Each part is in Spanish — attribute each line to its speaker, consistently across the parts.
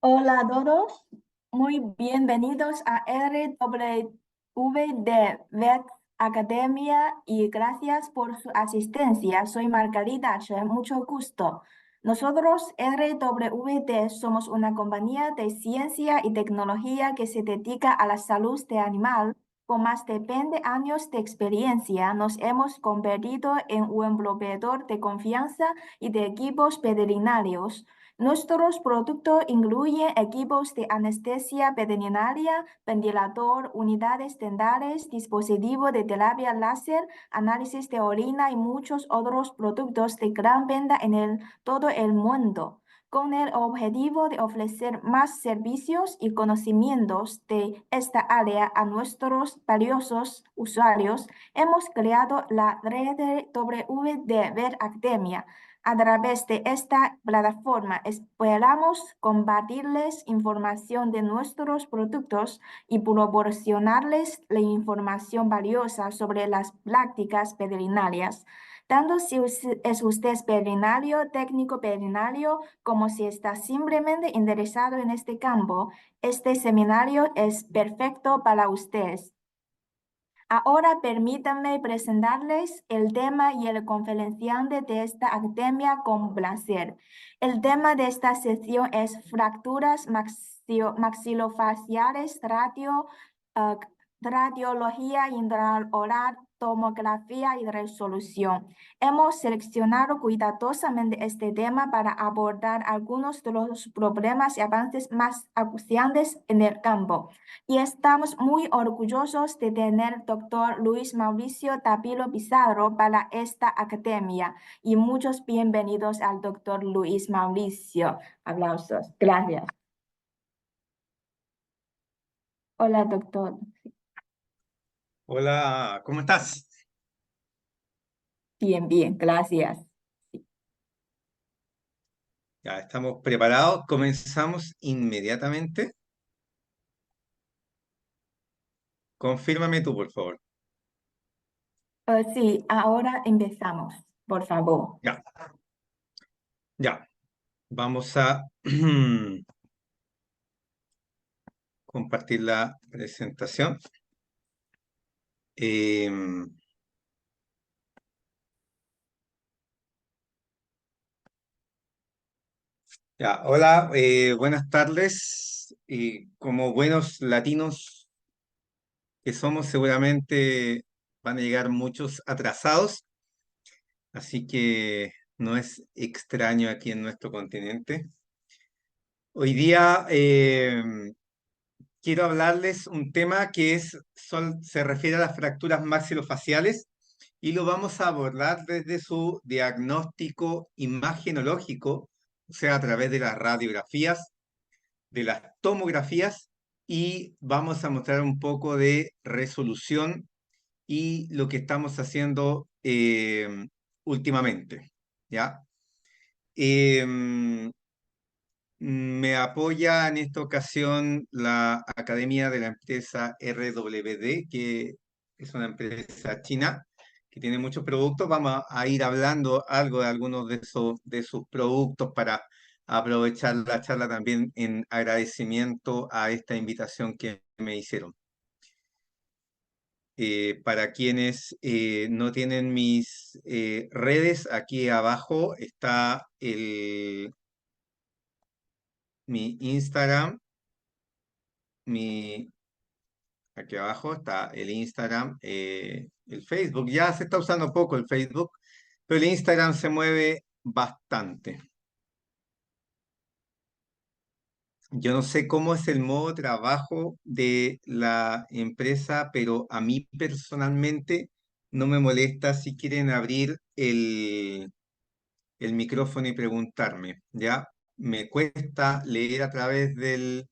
Speaker 1: Hola a todos, muy bienvenidos a RWV de Vet Academia y gracias por su asistencia. Soy Margarita, mucho gusto. Nosotros, RWD, somos una compañía de ciencia y tecnología que se dedica a la salud de animal. Con más de 20 años de experiencia, nos hemos convertido en un proveedor de confianza y de equipos veterinarios. Nuestros productos incluyen equipos de anestesia veterinaria, ventilador, unidades dentales, dispositivos de terapia láser, análisis de orina y muchos otros productos de gran venta todo el mundo. Con el objetivo de ofrecer más servicios y conocimientos de esta área a nuestros valiosos usuarios, hemos creado la red W de Ver Academia. A través de esta plataforma esperamos compartirles información de nuestros productos y proporcionarles la información valiosa sobre las prácticas veterinarias. Tanto si es usted veterinario, técnico veterinario, como si está simplemente interesado en este campo, este seminario es perfecto para ustedes. Ahora permítanme presentarles el tema y el conferenciante de esta academia con placer. El tema de esta sesión es fracturas maxilofaciales, eh, radiología intraoral, tomografía y resolución. Hemos seleccionado cuidadosamente este tema para abordar algunos de los problemas y avances más acuciantes en el campo. Y estamos muy orgullosos de tener doctor Luis Mauricio Tapilo Pizarro para esta academia. Y muchos bienvenidos al doctor Luis Mauricio. Aplausos. Gracias. Hola, doctor.
Speaker 2: Hola, ¿cómo estás?
Speaker 1: Bien, bien, gracias.
Speaker 2: Ya estamos preparados, comenzamos inmediatamente. Confírmame tú, por favor.
Speaker 1: Sí, ahora empezamos, por favor.
Speaker 2: Ya, ya. Vamos a compartir la presentación. Em, ya, hola, buenas tardes. Y como buenos latinos que somos, seguramente van a llegar muchos atrasados, así que no es extraño aquí en nuestro continente. Hoy día quiero hablarles un tema que se refiere a las fracturas maxilofaciales y lo vamos a abordar desde su diagnóstico imagenológico, o sea, a través de las radiografías, de las tomografías, y vamos a mostrar un poco de resolución y lo que estamos haciendo últimamente, ¿ya? Em, Me apoya en esta ocasión la Academia de la empresa RWD, que es una empresa china que tiene muchos productos. Vamos a ir hablando algo de algunos de sus productos para aprovechar la charla también en agradecimiento a esta invitación que me hicieron. Para quienes no tienen mis redes, aquí abajo está mi Instagram. Mi, Aquí abajo está el Instagram, el Facebook. Ya se está usando poco el Facebook, pero el Instagram se mueve bastante. Yo no sé cómo es el modo de trabajo de la empresa, pero a mí personalmente no me molesta si quieren abrir el micrófono y preguntarme. Ya me cuesta leer a través del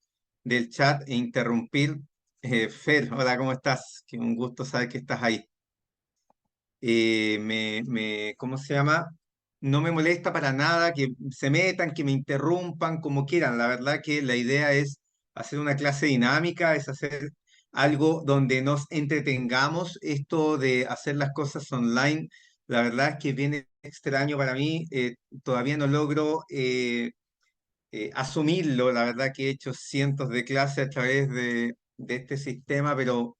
Speaker 2: chat e interrumpir. Fer, hola, ¿cómo estás? Qué un gusto saber que estás ahí. ¿Cómo se llama? No me molesta para nada que se metan, que me interrumpan, como quieran. La verdad que la idea es hacer una clase dinámica, es hacer algo donde nos entretengamos. Esto de hacer las cosas online, la verdad es que viene extraño para mí. Todavía no logro asumirlo. La verdad que he hecho cientos de clases a través de este sistema, pero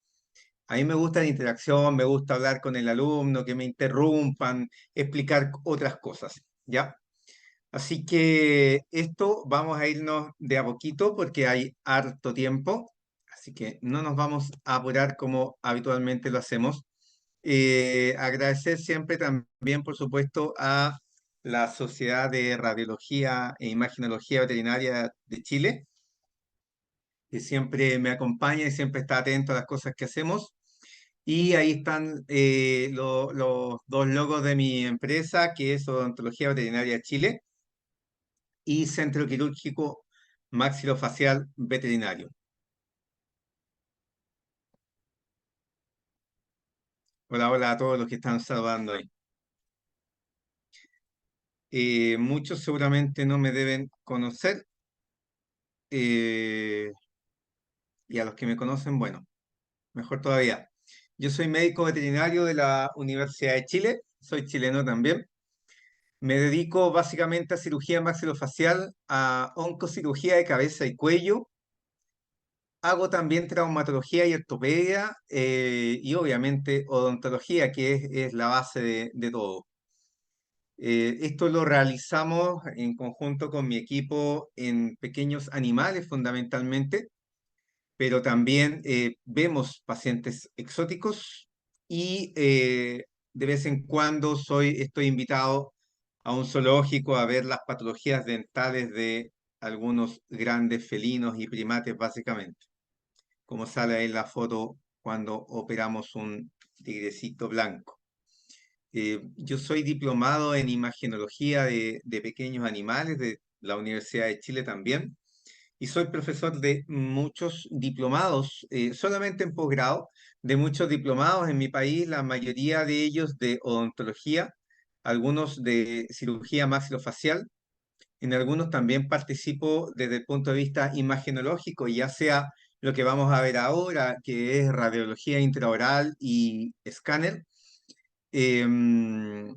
Speaker 2: a mí me gusta la interacción, me gusta hablar con el alumno, que me interrumpan, explicar otras cosas, ¿ya? Así que esto vamos a irnos de a poquito porque hay harto tiempo, así que no nos vamos a apurar como habitualmente lo hacemos. Agradecer siempre también, por supuesto, a la Sociedad de Radiología e Imagenología Veterinaria de Chile, que siempre me acompaña y siempre está atento a las cosas que hacemos. Y ahí están los dos logos de mi empresa, que es Odontología Veterinaria Chile y Centro Quirúrgico Maxilofacial Veterinario. Hola, hola a todos los que están saludando ahí. Muchos seguramente no me deben conocer, eh, y a los que me conocen, bueno, mejor todavía. Yo soy médico veterinario de la Universidad de Chile, soy chileno también. Me dedico básicamente a cirugía maxilofacial, a oncocirugía de cabeza y cuello. Hago también traumatología y ortopedia, y obviamente odontología, que es la base de todo. Esto lo realizamos en conjunto con mi equipo en pequeños animales fundamentalmente, pero también vemos pacientes exóticos y de vez en cuando estoy invitado a un zoológico a ver las patologías dentales de algunos grandes felinos y primates básicamente, como sale ahí en la foto cuando operamos un tigrecito blanco. Yo soy diplomado en imagenología de pequeños animales de la Universidad de Chile también, y soy profesor de muchos diplomados, solamente en posgrado, de muchos diplomados en mi país, la mayoría de ellos de odontología, algunos de cirugía maxilofacial. En algunos también participo desde el punto de vista imagenológico, ya sea lo que vamos a ver ahora, que es radiología intraoral y escáner. Em,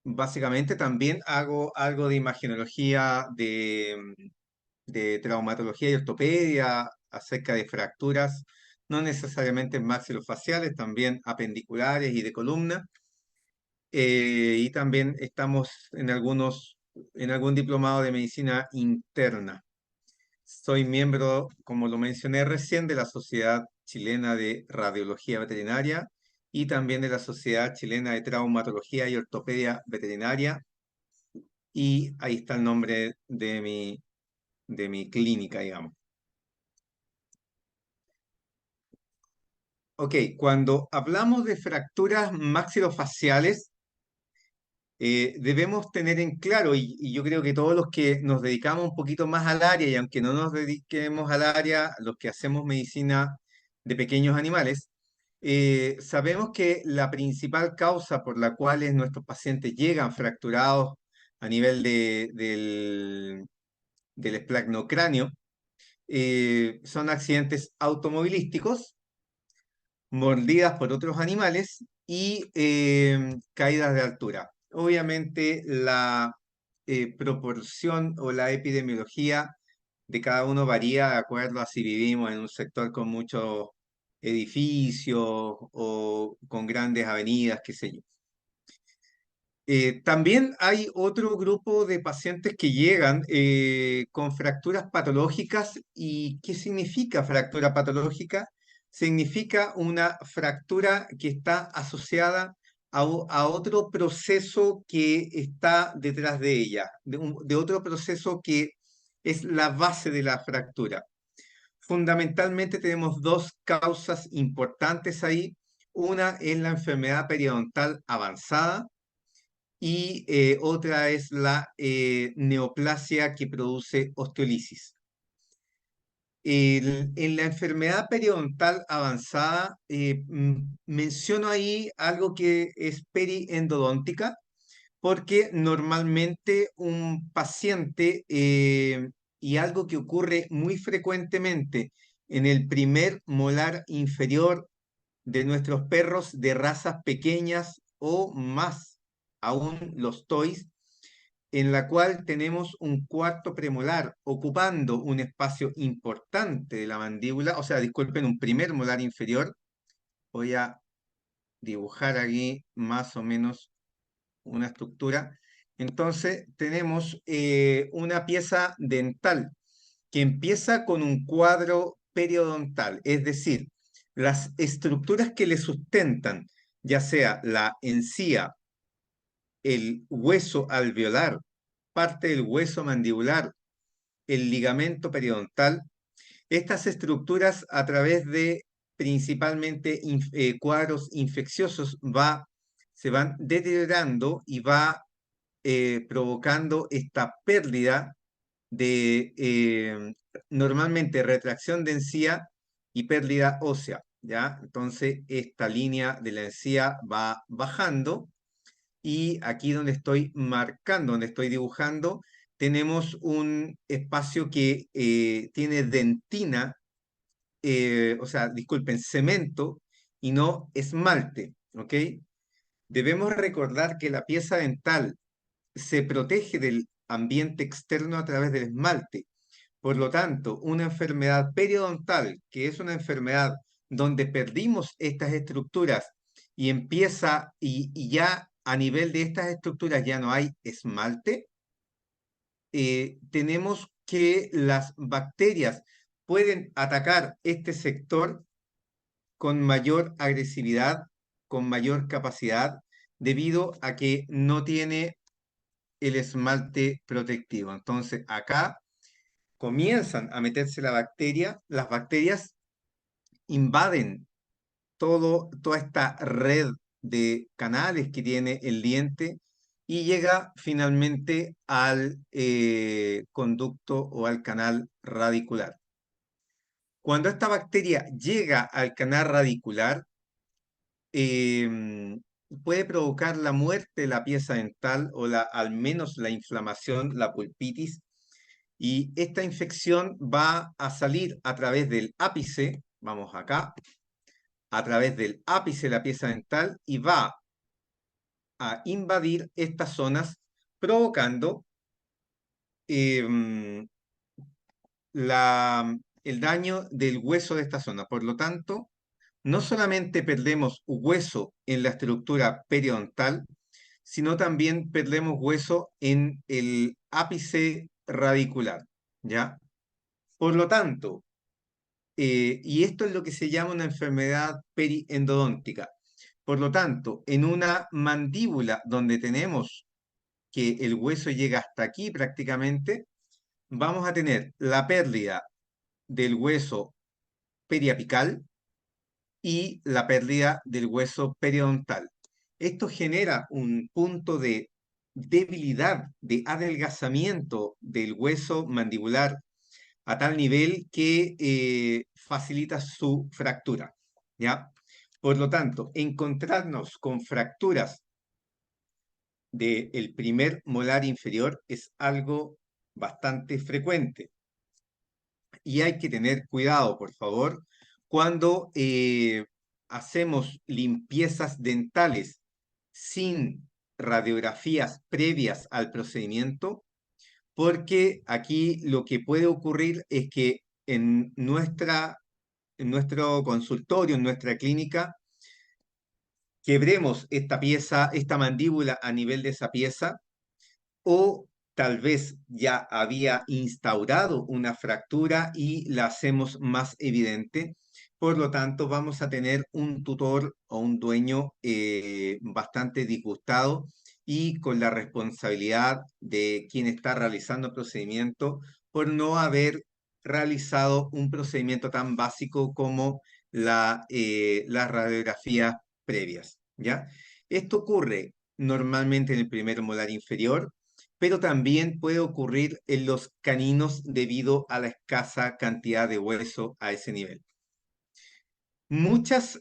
Speaker 2: Básicamente también hago algo de imagenología, de traumatología y ortopedia acerca de fracturas, no necesariamente maxilofaciales, también apendiculares y de columna. Y también estamos en algún diplomado de medicina interna. Soy miembro, como lo mencioné recién, de la Sociedad Chilena de Radiología Veterinaria y también de la Sociedad Chilena de Traumatología y Ortopedia Veterinaria. Y ahí está el nombre de mi clínica, digamos. Ok, cuando hablamos de fracturas maxilofaciales, debemos tener en claro, y yo creo que todos los que nos dedicamos un poquito más al área, y aunque no nos dediquemos al área, los que hacemos medicina de pequeños animales, sabemos que la principal causa por la cual nuestros pacientes llegan fracturados a nivel del esplacnocráneo son accidentes automovilísticos, mordidas por otros animales y caídas de altura. Obviamente la proporción o la epidemiología de cada uno varía de acuerdo a si vivimos en un sector con muchos edificios o con grandes avenidas, qué sé yo. También hay otro grupo de pacientes que llegan con fracturas patológicas. ¿Y qué significa fractura patológica? Significa una fractura que está asociada a otro proceso que está detrás de ella, de otro proceso que es la base de la fractura. Fundamentalmente tenemos dos causas importantes ahí. Una es la enfermedad periodontal avanzada y otra es la neoplasia que produce osteolisis. En la enfermedad periodontal avanzada, menciono ahí algo que es periendodóntica, porque normalmente un paciente, y algo que ocurre muy frecuentemente en el primer molar inferior de nuestros perros de razas pequeñas o más aún los toys, en la cual tenemos un cuarto premolar ocupando un espacio importante de la mandíbula, o sea, disculpen, un primer molar inferior. Voy a dibujar aquí más o menos una estructura. Entonces, tenemos una pieza dental que empieza con un cuadro periodontal, es decir, las estructuras que le sustentan, ya sea la encía, el hueso alveolar, parte del hueso mandibular, el ligamento periodontal, estas estructuras a través de principalmente cuadros infecciosos se van deteriorando y va provocando esta pérdida de normalmente retracción de encía y pérdida ósea, ¿ya? Entonces esta línea de la encía va bajando y aquí donde estoy marcando, donde estoy dibujando, tenemos un espacio que tiene dentina, o sea, disculpen, cemento y no esmalte, ¿ok? Debemos recordar que la pieza dental se protege del ambiente externo a través del esmalte. Por lo tanto, una enfermedad periodontal, que es una enfermedad donde perdimos estas estructuras y y ya a nivel de estas estructuras ya no hay esmalte, tenemos que las bacterias pueden atacar este sector con mayor agresividad, con mayor capacidad, debido a que no tiene el esmalte protectivo. Entonces, acá comienzan a meterse la bacteria, las bacterias invaden toda esta red de canales que tiene el diente y llega finalmente al conducto o al canal radicular. Cuando esta bacteria llega al canal radicular, em, puede provocar la muerte de la pieza dental o al menos la inflamación, la pulpitis, y esta infección va a salir a través del ápice, vamos acá, a través del ápice de la pieza dental y va a invadir estas zonas provocando em, el daño del hueso de esta zona. Por lo tanto, no solamente perdemos hueso en la estructura periodontal, sino también perdemos hueso en el ápice radicular, ¿ya? Por lo tanto, y esto es lo que se llama una enfermedad periendodóntica. Por lo tanto, en una mandíbula donde tenemos que el hueso llega hasta aquí prácticamente, vamos a tener la pérdida del hueso periapical y la pérdida del hueso periodontal. Esto genera un punto de debilidad, de adelgazamiento del hueso mandibular a tal nivel que facilita su fractura, ¿ya? Por lo tanto, encontrarnos con fracturas del primer molar inferior es algo bastante frecuente y hay que tener cuidado, por favor, cuando hacemos limpiezas dentales sin radiografías previas al procedimiento, porque aquí lo que puede ocurrir es que en nuestro consultorio, en nuestra clínica, quebremos esta pieza, esta mandíbula a nivel de esa pieza, o tal vez ya había instaurado una fractura y la hacemos más evidente. Por lo tanto, vamos a tener un tutor o un dueño bastante disgustado y con la responsabilidad de quien está realizando el procedimiento por no haber realizado un procedimiento tan básico como las radiografías previas, ¿ya? Esto ocurre normalmente en el primer molar inferior, pero también puede ocurrir en los caninos debido a la escasa cantidad de hueso a ese nivel. Muchas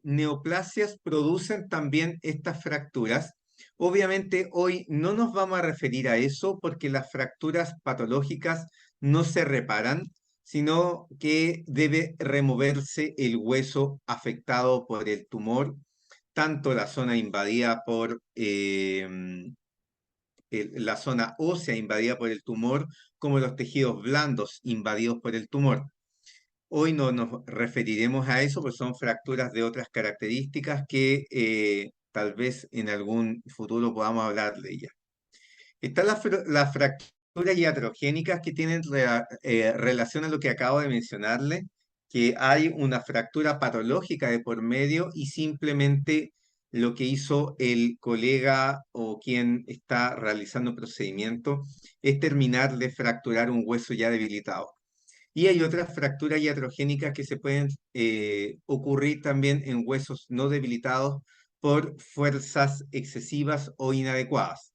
Speaker 2: neoplasias producen también estas fracturas. Obviamente hoy no nos vamos a referir a eso porque las fracturas patológicas no se reparan, sino que debe removerse el hueso afectado por el tumor, tanto la zona invadida la zona ósea invadida por el tumor, como los tejidos blandos invadidos por el tumor. Hoy no nos referiremos a eso, pues son fracturas de otras características que tal vez en algún futuro podamos hablar de ellas. Están las fracturas iatrogénicas que tienen relación a lo que acabo de mencionarle, que hay una fractura patológica de por medio y simplemente lo que hizo el colega o quien está realizando el procedimiento es terminar de fracturar un hueso ya debilitado. Y hay otras fracturas iatrogénicas que se pueden ocurrir también en huesos no debilitados por fuerzas excesivas o inadecuadas.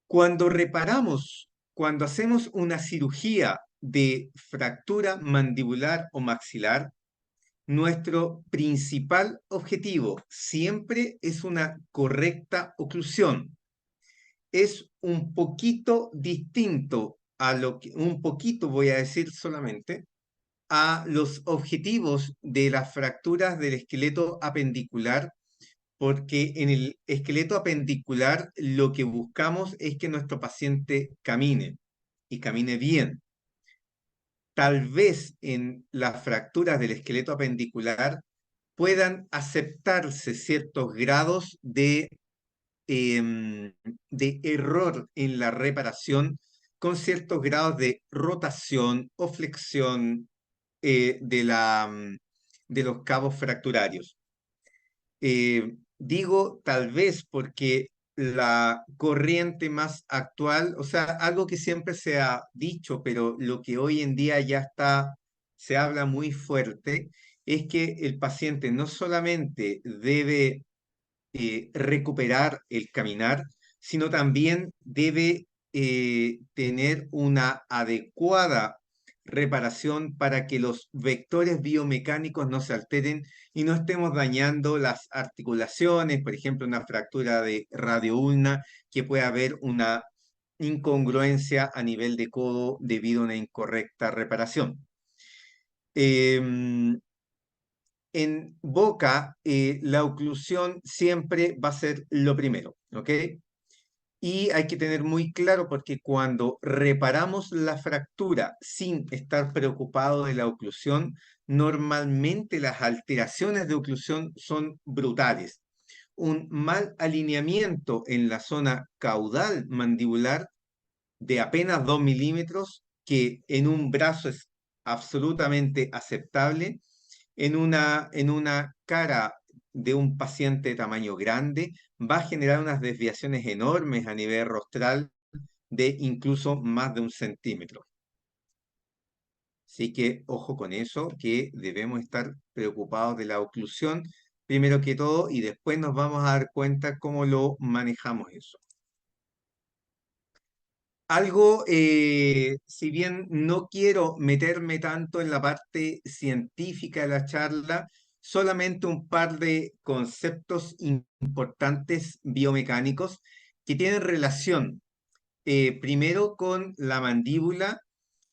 Speaker 2: Cuando reparamos, cuando hacemos una cirugía de fractura mandibular o maxilar, nuestro principal objetivo siempre es una correcta oclusión. Es un poquito distinto a lo que, un poquito voy a decir solamente, a los objetivos de las fracturas del esqueleto apendicular, porque en el esqueleto apendicular lo que buscamos es que nuestro paciente camine y camine bien. Tal vez en las fracturas del esqueleto apendicular puedan aceptarse ciertos grados de error en la reparación con ciertos grados de rotación o flexión de los cabos fracturarios. Digo tal vez porque la corriente más actual, o sea, algo que siempre se ha dicho, pero lo que hoy en día ya está, se habla muy fuerte, es que el paciente no solamente debe recuperar el caminar, sino también debe tener una adecuada reparación para que los vectores biomecánicos no se alteren y no estemos dañando las articulaciones, por ejemplo, una fractura de radioulna, que puede haber una incongruencia a nivel de codo debido a una incorrecta reparación. Em, en boca, la oclusión siempre va a ser lo primero, ¿ok? Y hay que tener muy claro porque cuando reparamos la fractura sin estar preocupado de la oclusión, normalmente las alteraciones de oclusión son brutales. Un mal alineamiento en la zona caudal mandibular de apenas 2 milímetros, que en un brazo es absolutamente aceptable, en una cara de un paciente de tamaño grande, va a generar unas desviaciones enormes a nivel rostral de incluso más de 1 centímetro. Así que ojo con eso, que debemos estar preocupados de la oclusión primero que todo y después nos vamos a dar cuenta cómo lo manejamos eso. Algo, si bien no quiero meterme tanto en la parte científica de la charla, solamente un par de conceptos importantes biomecánicos que tienen relación, primero con la mandíbula,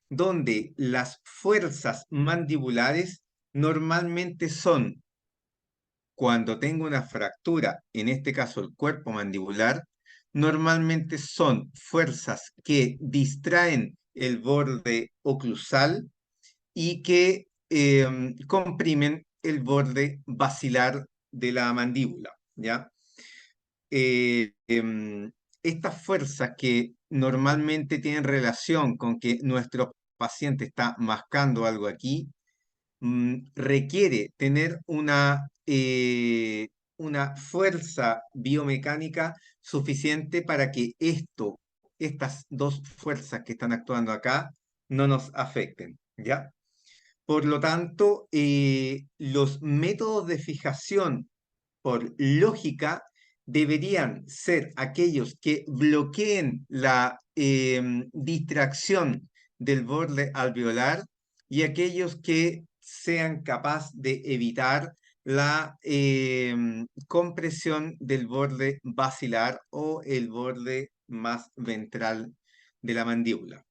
Speaker 2: donde las fuerzas mandibulares normalmente son, cuando tengo una fractura, en este caso el cuerpo mandibular, normalmente son fuerzas que distraen el borde oclusal y que comprimen el borde basilar de la mandíbula, ¿ya? Eh, em, Estas fuerzas que normalmente tienen relación con que nuestro paciente está mascando algo aquí, requiere tener una fuerza biomecánica suficiente para que estas dos fuerzas que están actuando acá no nos afecten, ¿ya? Por lo tanto, los métodos de fijación por lógica deberían ser aquellos que bloqueen la distracción del borde alveolar y aquellos que sean capaces de evitar la compresión del borde basilar o el borde más ventral de la mandíbula.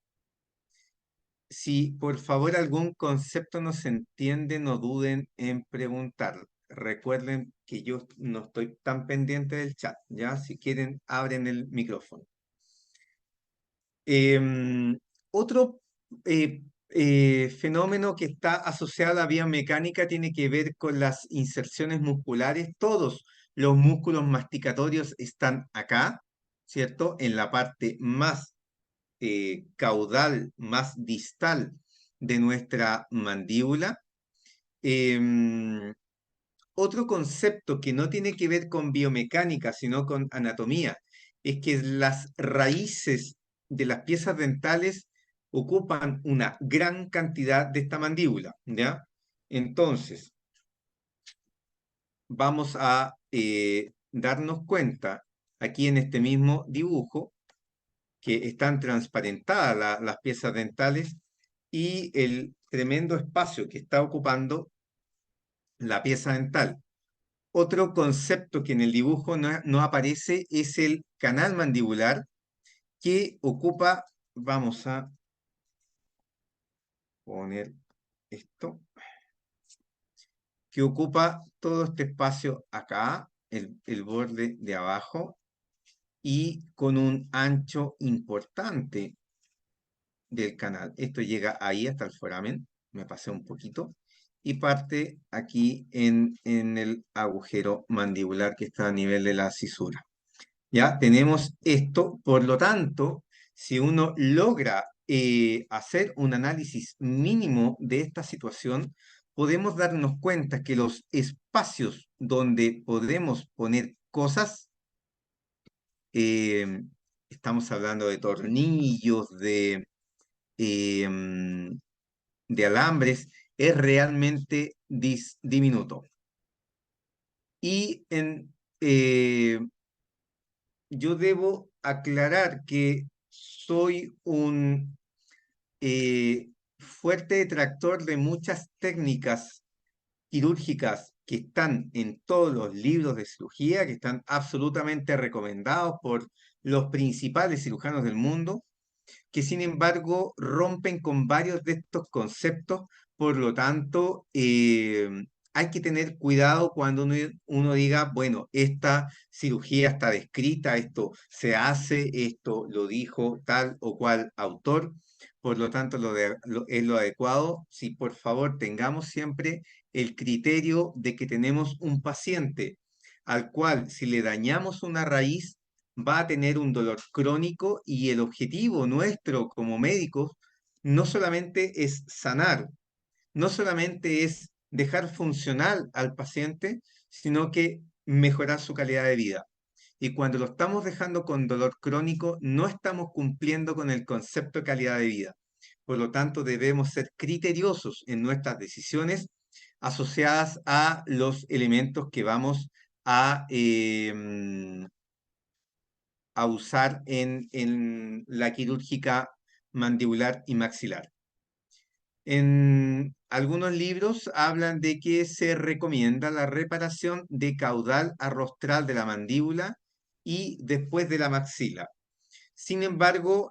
Speaker 2: Si por favor algún concepto no se entiende, no duden en preguntar. recuerden que yo no estoy tan pendiente del chat, ¿ya? Si quieren, abren el micrófono. Otro fenómeno que está asociado a la biomecánica tiene que ver con las inserciones musculares. Todos los músculos masticatorios están acá, ¿cierto? En la parte más caudal, más distal de nuestra mandíbula. Em, Otro concepto que no tiene que ver con biomecánica, sino con anatomía, es que las raíces de las piezas dentales ocupan una gran cantidad de esta mandíbula, ¿ya? Entonces, vamos a darnos cuenta aquí en este mismo dibujo que están transparentadas las piezas dentales y el tremendo espacio que está ocupando la pieza dental. Otro concepto que en el dibujo no aparece es el canal mandibular que ocupa, vamos a poner esto, que ocupa todo este espacio acá, el borde de abajo, y con un ancho importante del canal. Esto llega ahí hasta el foramen, me pasé un poquito, y parte aquí en el agujero mandibular que está a nivel de la cisura. Ya tenemos esto, por lo tanto, si uno logra hacer un análisis mínimo de esta situación, podemos darnos cuenta que los espacios donde podemos poner cosas, eh, estamos hablando de tornillos, em, de alambres, es realmente diminuto. Y yo debo aclarar que soy un fuerte detractor de muchas técnicas quirúrgicas que están en todos los libros de cirugía, que están absolutamente recomendados por los principales cirujanos del mundo, que sin embargo rompen con varios de estos conceptos. Por lo tanto, hay que tener cuidado cuando uno diga, bueno, esta cirugía está descrita, esto se hace, esto lo dijo tal o cual autor. Por lo tanto, es lo adecuado. Si por favor tengamos siempre el criterio de que tenemos un paciente al cual si le dañamos una raíz, va a tener un dolor crónico y el objetivo nuestro como médicos no solamente es sanar, no solamente es dejar funcional al paciente, sino que mejorar su calidad de vida. Y cuando lo estamos dejando con dolor crónico, no estamos cumpliendo con el concepto de calidad de vida. Por lo tanto, debemos ser criteriosos en nuestras decisiones asociadas a los elementos que vamos a usar en la quirúrgica mandibular y maxilar. En algunos libros hablan de que se recomienda la reparación de caudal a rostral de la mandíbula y después de la maxila. Sin embargo,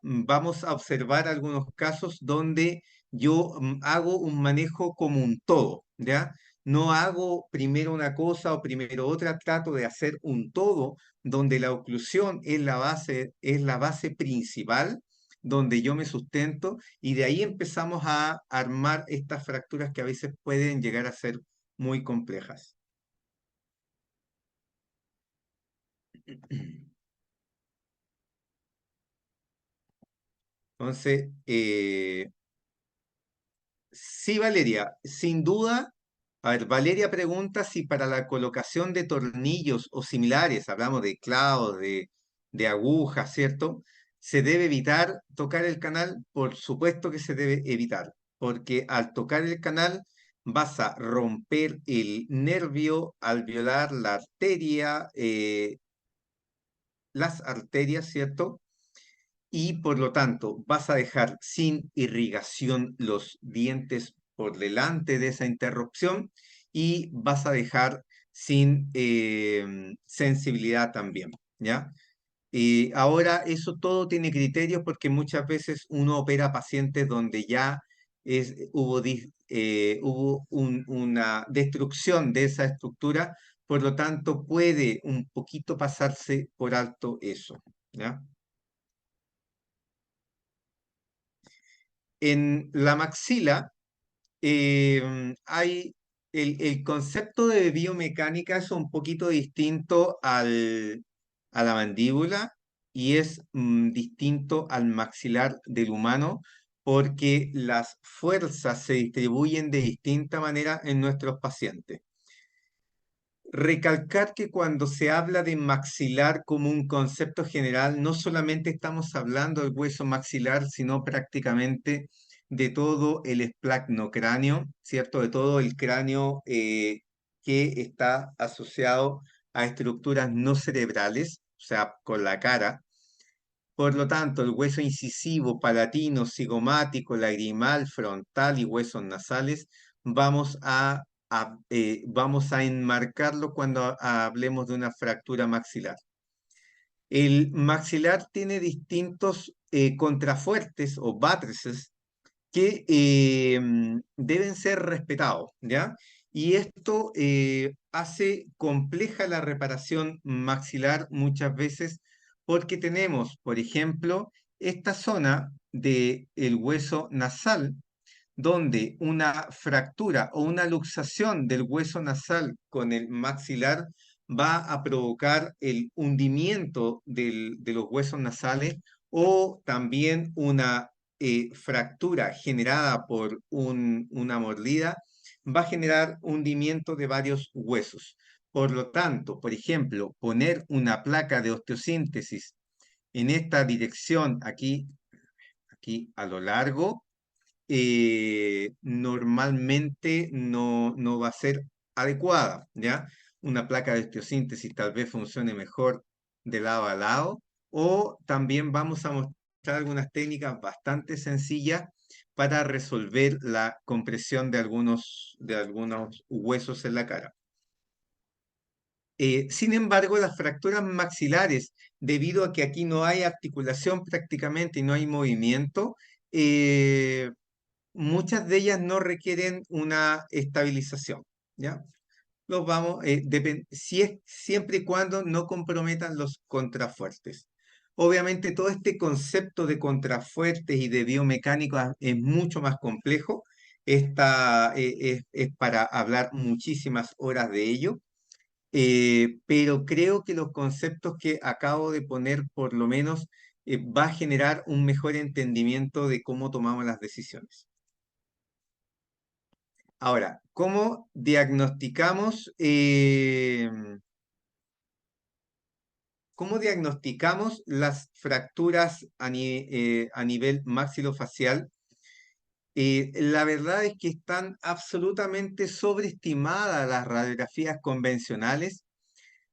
Speaker 2: vamos a observar algunos casos donde yo hago un manejo como un todo, ¿ya? No hago primero una cosa o primero otra, trato de hacer un todo donde la oclusión es la base principal, donde yo me sustento y de ahí empezamos a armar estas fracturas que a veces pueden llegar a ser muy complejas. Entonces, sí, Valeria, sin duda. A ver, Valeria pregunta si para la colocación de tornillos o similares, hablamos de clavos, de agujas, ¿cierto? ¿Se debe evitar tocar el canal? Por supuesto que se debe evitar, porque al tocar el canal vas a romper el nervio al violar la arteria, las arterias, ¿cierto? Y por lo tanto vas a dejar sin irrigación los dientes por delante de esa interrupción y vas a dejar sin sensibilidad también, ¿ya? Y ahora eso todo tiene criterios porque muchas veces uno opera pacientes donde ya hubo hubo una destrucción de esa estructura, por lo tanto puede un poquito pasarse por alto eso, ¿ya? En la maxila hay el concepto de biomecánica es un poquito distinto a la mandíbula y es distinto al maxilar del humano porque las fuerzas se distribuyen de distinta manera en nuestros pacientes. Recalcar que cuando se habla de maxilar como un concepto general, no solamente estamos hablando del hueso maxilar, sino prácticamente de todo el esplacnocráneo, ¿cierto? De todo el cráneo que está asociado a estructuras no cerebrales, o sea, con la cara. Por lo tanto, el hueso incisivo, palatino, cigomático, lagrimal, frontal y huesos nasales, vamos a enmarcarlo cuando hablemos de una fractura maxilar. El maxilar tiene distintos contrafuertes o bátrices que deben ser respetados, ¿ya? Y esto hace compleja la reparación maxilar muchas veces porque tenemos, por ejemplo, esta zona del hueso nasal, donde una fractura o una luxación del hueso nasal con el maxilar va a provocar el hundimiento de los huesos nasales o también una fractura generada por una mordida va a generar hundimiento de varios huesos. Por lo tanto, por ejemplo, poner una placa de osteosíntesis en esta dirección aquí a lo largo, normalmente no va a ser adecuada, ¿ya? Una placa de osteosíntesis tal vez funcione mejor de lado a lado, o también vamos a mostrar algunas técnicas bastante sencillas para resolver la compresión de algunos huesos en la cara. Sin embargo, las fracturas maxilares, debido a que aquí no hay articulación prácticamente y no hay movimiento, eh, muchas de ellas no requieren una estabilización, ¿ya? Si es siempre y cuando no comprometan los contrafuertes. Obviamente todo este concepto de contrafuertes y de biomecánica es mucho más complejo. Es para hablar muchísimas horas de ello, pero creo que los conceptos que acabo de poner por lo menos va a generar un mejor entendimiento de cómo tomamos las decisiones. Ahora, cómo diagnosticamos las fracturas a nivel maxilofacial? La verdad es que están absolutamente sobreestimadas las radiografías convencionales.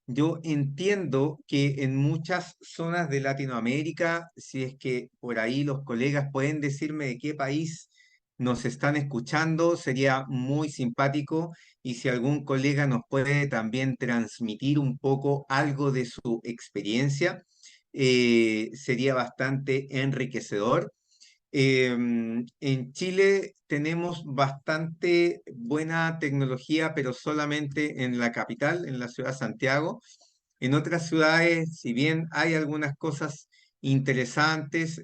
Speaker 2: Yo entiendo que en muchas zonas de Latinoamérica, si es que por ahí los colegas pueden decirme de qué país nos están escuchando, sería muy simpático y si algún colega nos puede también transmitir un poco algo de su experiencia, sería bastante enriquecedor. En Chile tenemos bastante buena tecnología, pero solamente en la capital, en la ciudad de Santiago. En otras ciudades, si bien hay algunas cosas interesantes,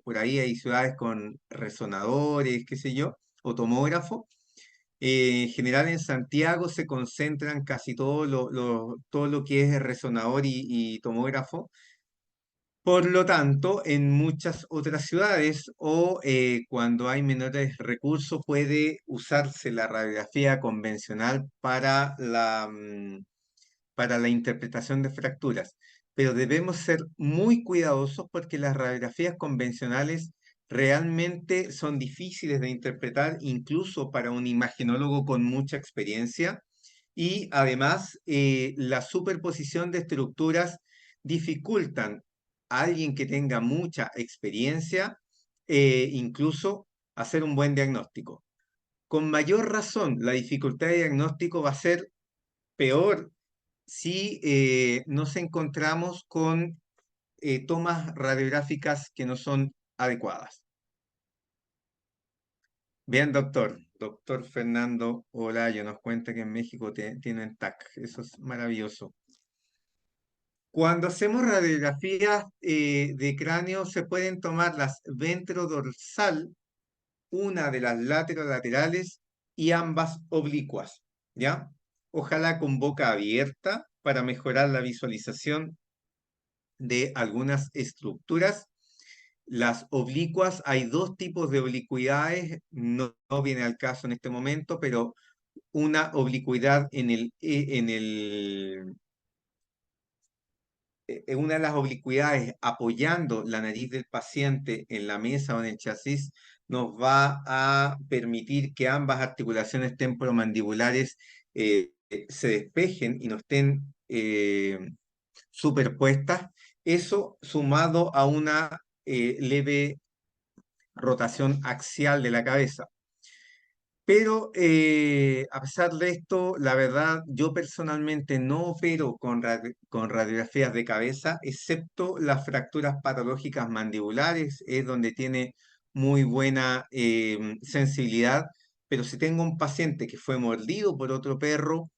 Speaker 2: por ahí hay ciudades con resonadores, qué sé yo, o tomógrafo. En general en Santiago se concentran casi todo lo que es resonador y tomógrafo. Por lo tanto, en muchas otras ciudades o cuando hay menores recursos puede usarse la radiografía convencional para la interpretación de fracturas. Pero debemos ser muy cuidadosos porque las radiografías convencionales realmente son difíciles de interpretar, incluso para un imagenólogo con mucha experiencia. Y además, la superposición de estructuras dificultan a alguien que tenga mucha experiencia, incluso hacer un buen diagnóstico. Con mayor razón, la dificultad de diagnóstico va a ser peor si nos encontramos con tomas radiográficas que no son adecuadas. Bien, doctor. doctor Fernando Olayo nos cuenta que en México tienen TAC. Eso es maravilloso. Cuando hacemos radiografías de cráneo, se pueden tomar las ventrodorsal, una de las laterales y ambas oblicuas, ¿ya? Ojalá con boca abierta para mejorar la visualización de algunas estructuras. Las oblicuas, hay dos tipos de oblicuidades, no viene al caso en este momento, pero una oblicuidad en una de las oblicuidades apoyando la nariz del paciente en la mesa o en el chasis nos va a permitir que ambas articulaciones temporomandibulares se despejen y no estén superpuestas. Eso sumado a una leve rotación axial de la cabeza. Pero a pesar de esto, la verdad, yo personalmente no opero con radiografías de cabeza, excepto las fracturas patológicas mandibulares, es donde tiene muy buena sensibilidad. Pero si tengo un paciente que fue mordido por otro perro,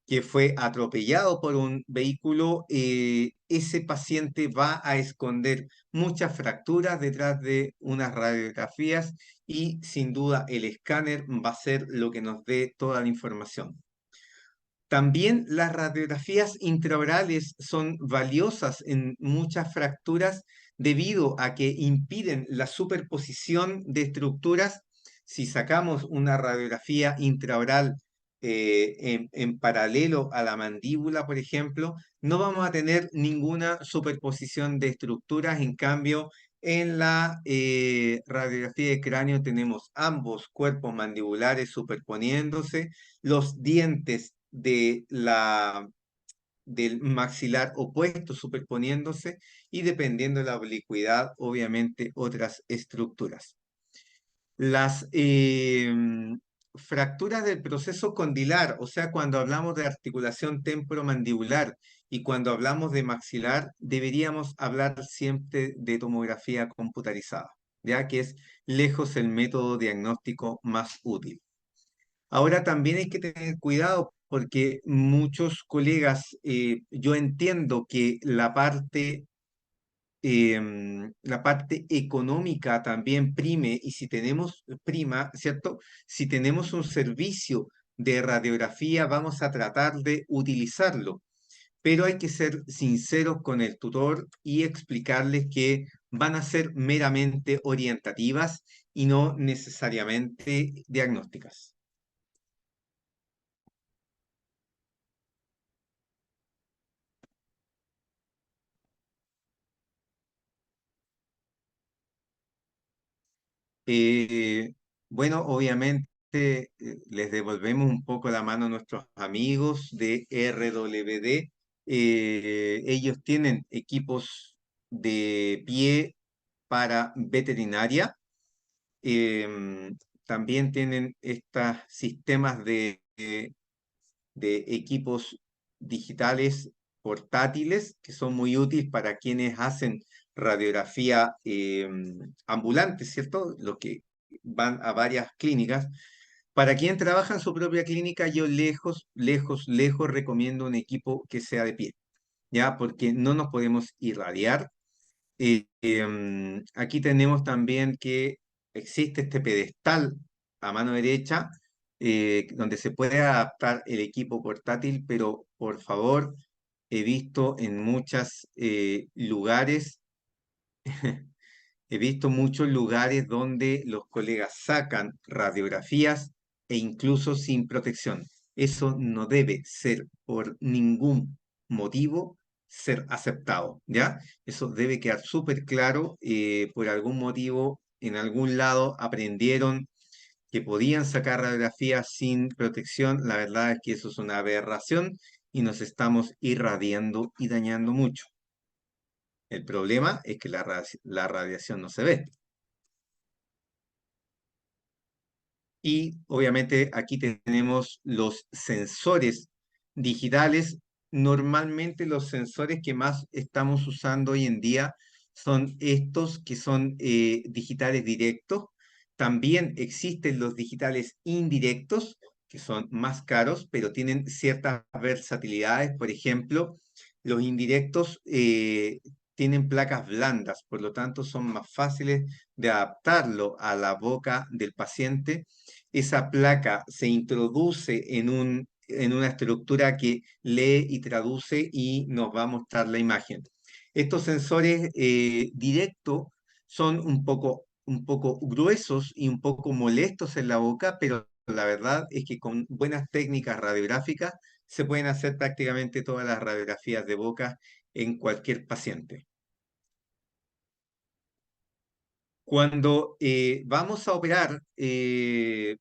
Speaker 2: que fue atropellado por un vehículo, ese paciente va a esconder muchas fracturas detrás de unas radiografías y sin duda el escáner va a ser lo que nos dé toda la información. También las radiografías intraorales son valiosas en muchas fracturas debido a que impiden la superposición de estructuras. Si sacamos una radiografía intraoral en paralelo a la mandíbula, por ejemplo, no vamos a tener ninguna superposición de estructuras. En cambio, en la radiografía de cráneo tenemos ambos cuerpos mandibulares superponiéndose, los dientes del maxilar opuesto superponiéndose y dependiendo de la oblicuidad, obviamente otras estructuras. Las fracturas del proceso condilar, o sea, cuando hablamos de articulación temporomandibular y cuando hablamos de maxilar, deberíamos hablar siempre de tomografía computarizada, ya que es lejos el método diagnóstico más útil. Ahora también hay que tener cuidado porque muchos colegas, yo entiendo que la parte económica también prime y si tenemos prima, ¿cierto? Si tenemos un servicio de radiografía, vamos a tratar de utilizarlo, pero hay que ser sinceros con el tutor y explicarles que van a ser meramente orientativas y no necesariamente diagnósticas. Eh, bueno, obviamente les devolvemos un poco la mano a nuestros amigos de RWD. Ellos tienen equipos de pie para veterinaria. También tienen estos sistemas de equipos digitales portátiles que son muy útiles para quienes hacen radiografía ambulante, ¿cierto? Los que van a varias clínicas. Para quien trabaja en su propia clínica, yo lejos recomiendo un equipo que sea de pie, ¿ya? Porque no nos podemos irradiar. Aquí tenemos también que existe este pedestal a mano derecha donde se puede adaptar el equipo portátil, pero por favor, he visto en muchos lugares, he visto muchos lugares donde los colegas sacan radiografías e incluso sin protección. Eso no debe ser por ningún motivo ser aceptado, ¿ya? Eso debe quedar súper claro. Por algún motivo, en algún lado aprendieron que podían sacar radiografías sin protección. La verdad es que eso es una aberración y nos estamos irradiando y dañando mucho. El problema es que la radiación no se ve. Y obviamente aquí tenemos los sensores digitales. Normalmente los sensores que más estamos usando hoy en día son estos que son digitales directos. También existen los digitales indirectos, que son más caros, pero tienen ciertas versatilidades. Por ejemplo, los indirectos tienen placas blandas, por lo tanto son más fáciles de adaptarlo a la boca del paciente. Esa placa se introduce en una estructura que lee y traduce y nos va a mostrar la imagen. Estos sensores directos son un poco gruesos y un poco molestos en la boca, pero la verdad es que con buenas técnicas radiográficas se pueden hacer prácticamente todas las radiografías de boca en cualquier paciente. Cuando vamos a operar,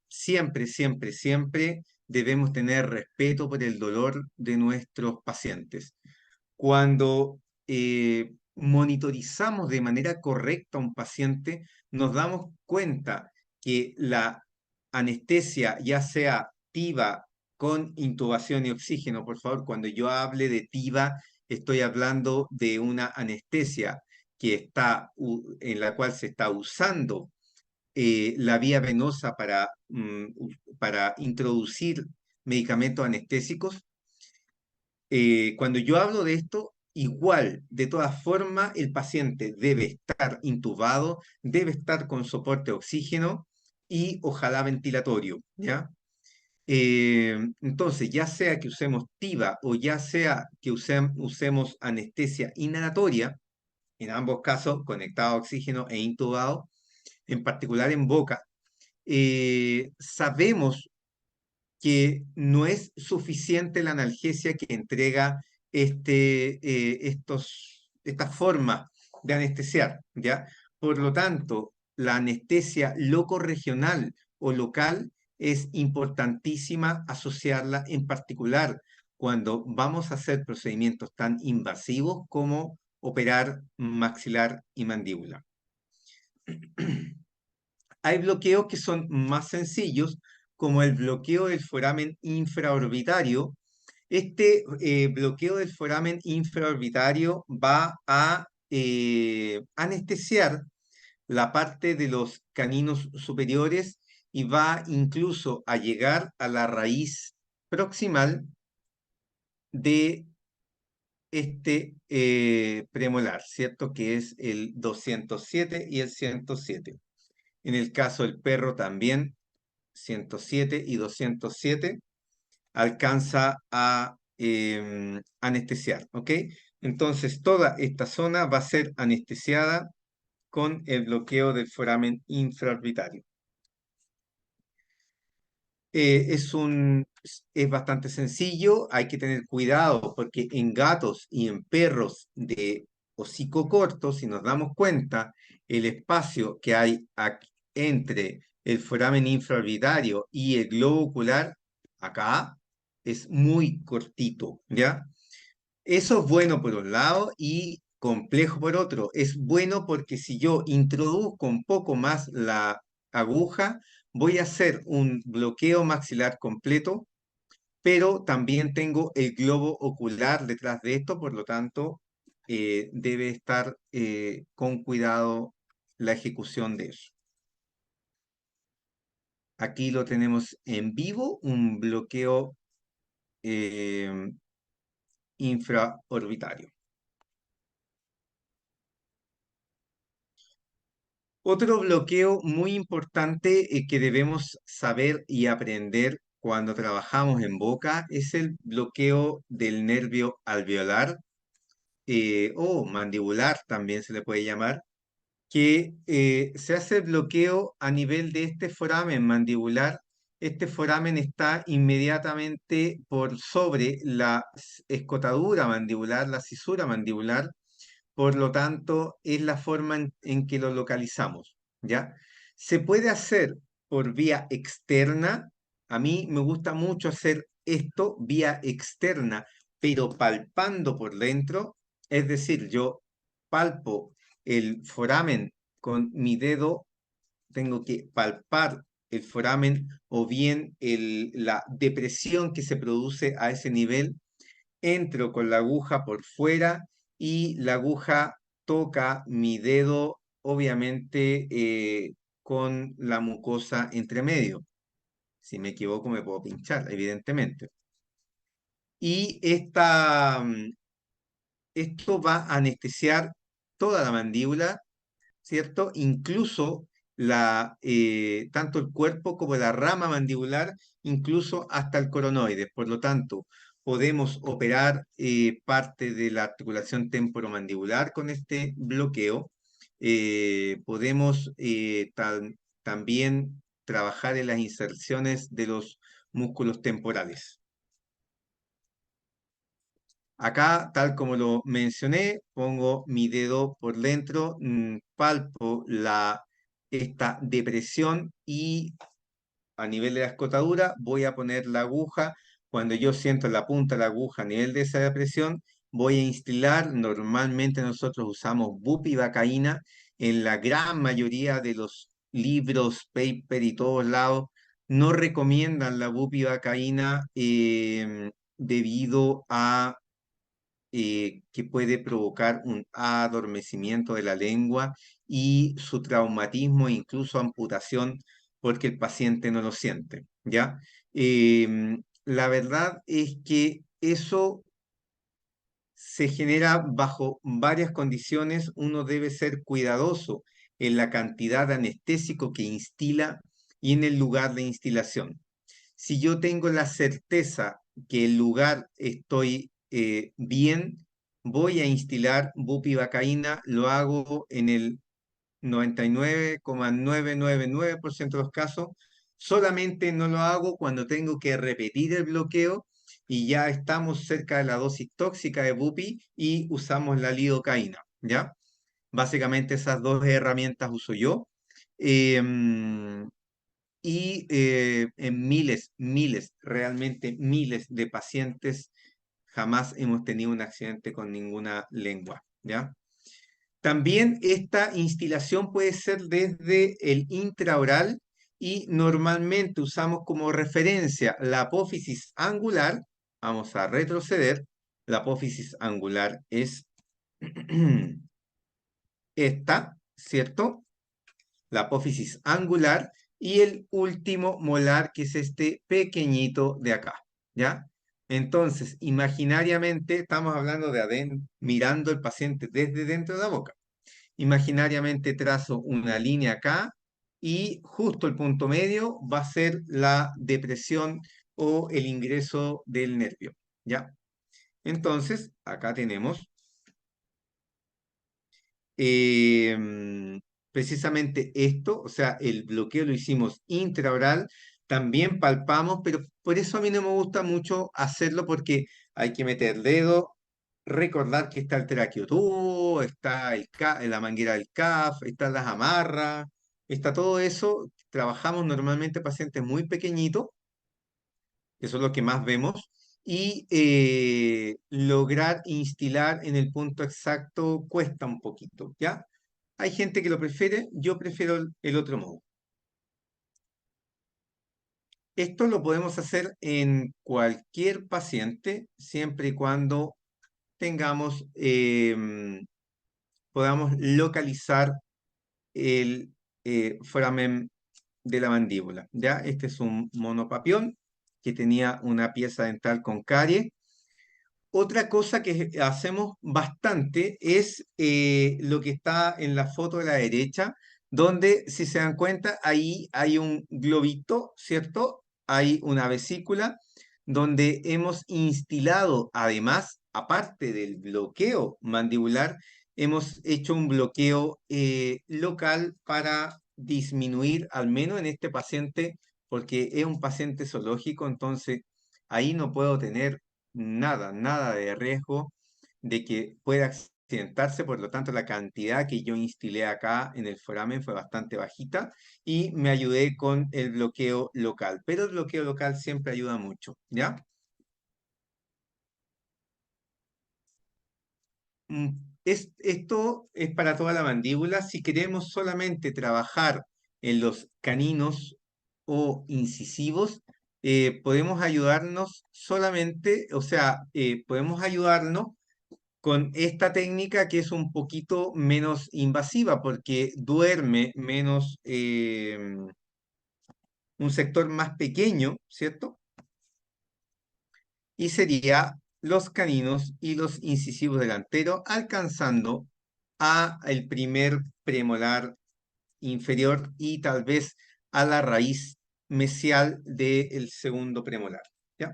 Speaker 2: siempre, siempre, siempre debemos tener respeto por el dolor de nuestros pacientes. Cuando monitorizamos de manera correcta a un paciente, nos damos cuenta que la anestesia, ya sea TIVA con intubación y oxígeno, por favor, cuando yo hable de TIVA, estoy hablando de una anestesia en la cual se está usando la vía venosa para introducir medicamentos anestésicos. Cuando yo hablo de esto, igual, de todas formas, el paciente debe estar intubado, debe estar con soporte de oxígeno y ojalá ventilatorio, ¿ya? Entonces, ya sea que usemos TIVA o ya sea que usemos anestesia inhalatoria, en ambos casos conectado a oxígeno e intubado, en particular en boca, sabemos que no es suficiente la analgesia que entrega esta forma de anestesiar, ¿ya? Por lo tanto, la anestesia locorregional o local es importantísima asociarla en particular cuando vamos a hacer procedimientos tan invasivos como operar maxilar y mandíbula. Hay bloqueos que son más sencillos, como el bloqueo del foramen infraorbitario. Este bloqueo del foramen infraorbitario va a anestesiar la parte de los caninos superiores y va incluso a llegar a la raíz proximal de este premolar, ¿cierto? Que es el 207 y el 107. En el caso del perro también 107 y 207 alcanza a anestesiar, ¿ok? Entonces toda esta zona va a ser anestesiada con el bloqueo del foramen infraorbitario. Es bastante sencillo, hay que tener cuidado porque en gatos y en perros de hocico corto, si nos damos cuenta, el espacio que hay entre el foramen infraorbitario y el globo ocular, acá, es muy cortito, ¿ya? Eso es bueno por un lado y complejo por otro. Es bueno porque si yo introduzco un poco más la aguja, voy a hacer un bloqueo maxilar completo, pero también tengo el globo ocular detrás de esto, por lo tanto, debe estar con cuidado la ejecución de eso. Aquí lo tenemos en vivo, un bloqueo eh, infraorbitario. Otro bloqueo muy importante que debemos saber y aprender cuando trabajamos en boca es el bloqueo del nervio alveolar o mandibular también se le puede llamar, que se hace el bloqueo a nivel de este foramen mandibular. Este foramen está inmediatamente por sobre la escotadura mandibular, la cisura mandibular, por lo tanto, es la forma en que lo localizamos, ¿ya? Se puede hacer por vía externa. A mí me gusta mucho hacer esto vía externa, pero palpando por dentro. Es decir, yo palpo el foramen con mi dedo, tengo que palpar el foramen o bien la depresión que se produce a ese nivel. Entro con la aguja por fuera y la aguja toca mi dedo, obviamente con la mucosa entre medio. Si me equivoco, me puedo pinchar, evidentemente. Y esto va a anestesiar toda la mandíbula, ¿cierto? Incluso tanto el cuerpo como la rama mandibular, incluso hasta el coronoides. Por lo tanto, podemos operar parte de la articulación temporomandibular con este bloqueo. Podemos también trabajar en las inserciones de los músculos temporales. Acá, tal como lo mencioné, pongo mi dedo por dentro, palpo esta depresión y a nivel de la escotadura voy a poner la aguja. Cuando yo siento la punta de la aguja a nivel de esa depresión, voy a instilar. Normalmente nosotros usamos bupivacaína. En la gran mayoría de los libros, paper y todos lados, no recomiendan la bupivacaína debido a que puede provocar un adormecimiento de la lengua y su traumatismo e incluso amputación porque el paciente no lo siente, ¿ya? La verdad es que eso se genera bajo varias condiciones. Uno debe ser cuidadoso en la cantidad de anestésico que instila y en el lugar de instilación. Si yo tengo la certeza que el lugar estoy bien, voy a instilar bupivacaína, lo hago en el 99,999% de los casos, solamente no lo hago cuando tengo que repetir el bloqueo y ya estamos cerca de la dosis tóxica de bupi y usamos la lidocaína, ¿ya? Básicamente esas dos herramientas uso yo. Em, en miles, realmente miles de pacientes, jamás hemos tenido un accidente con ninguna lengua, ¿ya? También esta instilación puede ser desde el intraoral y normalmente usamos como referencia la apófisis angular. Vamos a retroceder. La apófisis angular es esta, ¿cierto? La apófisis angular y el último molar, que es este pequeñito de acá, ¿ya? Entonces, imaginariamente, estamos hablando de mirando al paciente desde dentro de la boca. Imaginariamente trazo una línea acá y justo el punto medio va a ser la depresión o el ingreso del nervio, ¿ya? Entonces, acá tenemos precisamente esto, o sea, el bloqueo lo hicimos intraoral, también palpamos, pero por eso a mí no me gusta mucho hacerlo porque hay que meter dedo, recordar que está el traqueotubo, está la manguera del CAF, están las amarras, está todo eso. Trabajamos normalmente pacientes muy pequeñitos, que son los que más vemos, y lograr instilar en el punto exacto cuesta un poquito, ¿ya? Hay gente que lo prefiere, yo prefiero el otro modo. Esto lo podemos hacer en cualquier paciente, siempre y cuando tengamos, podamos localizar el foramen de la mandíbula, ¿ya? Este es un monopapión que tenía una pieza dental con caries. Otra cosa que hacemos bastante es lo que está en la foto de la derecha, donde, si se dan cuenta, ahí hay un globito, ¿cierto? Hay una vesícula donde hemos instilado, además, aparte del bloqueo mandibular, hemos hecho un bloqueo local para disminuir, al menos en este paciente, porque es un paciente zoológico, entonces ahí no puedo tener nada de riesgo de que pueda accidentarse. Por lo tanto, la cantidad que yo instilé acá en el foramen fue bastante bajita y me ayudé con el bloqueo local. Pero el bloqueo local siempre ayuda mucho, ¿ya? Mm, esto es para toda la mandíbula. Si queremos solamente trabajar en los caninos o incisivos, podemos ayudarnos solamente, o sea, podemos ayudarnos con esta técnica que es un poquito menos invasiva porque duerme menos, un sector más pequeño, ¿cierto? Y sería los caninos y los incisivos delanteros, alcanzando a el primer premolar inferior y tal vez a la raíz mesial del segundo premolar, ¿ya?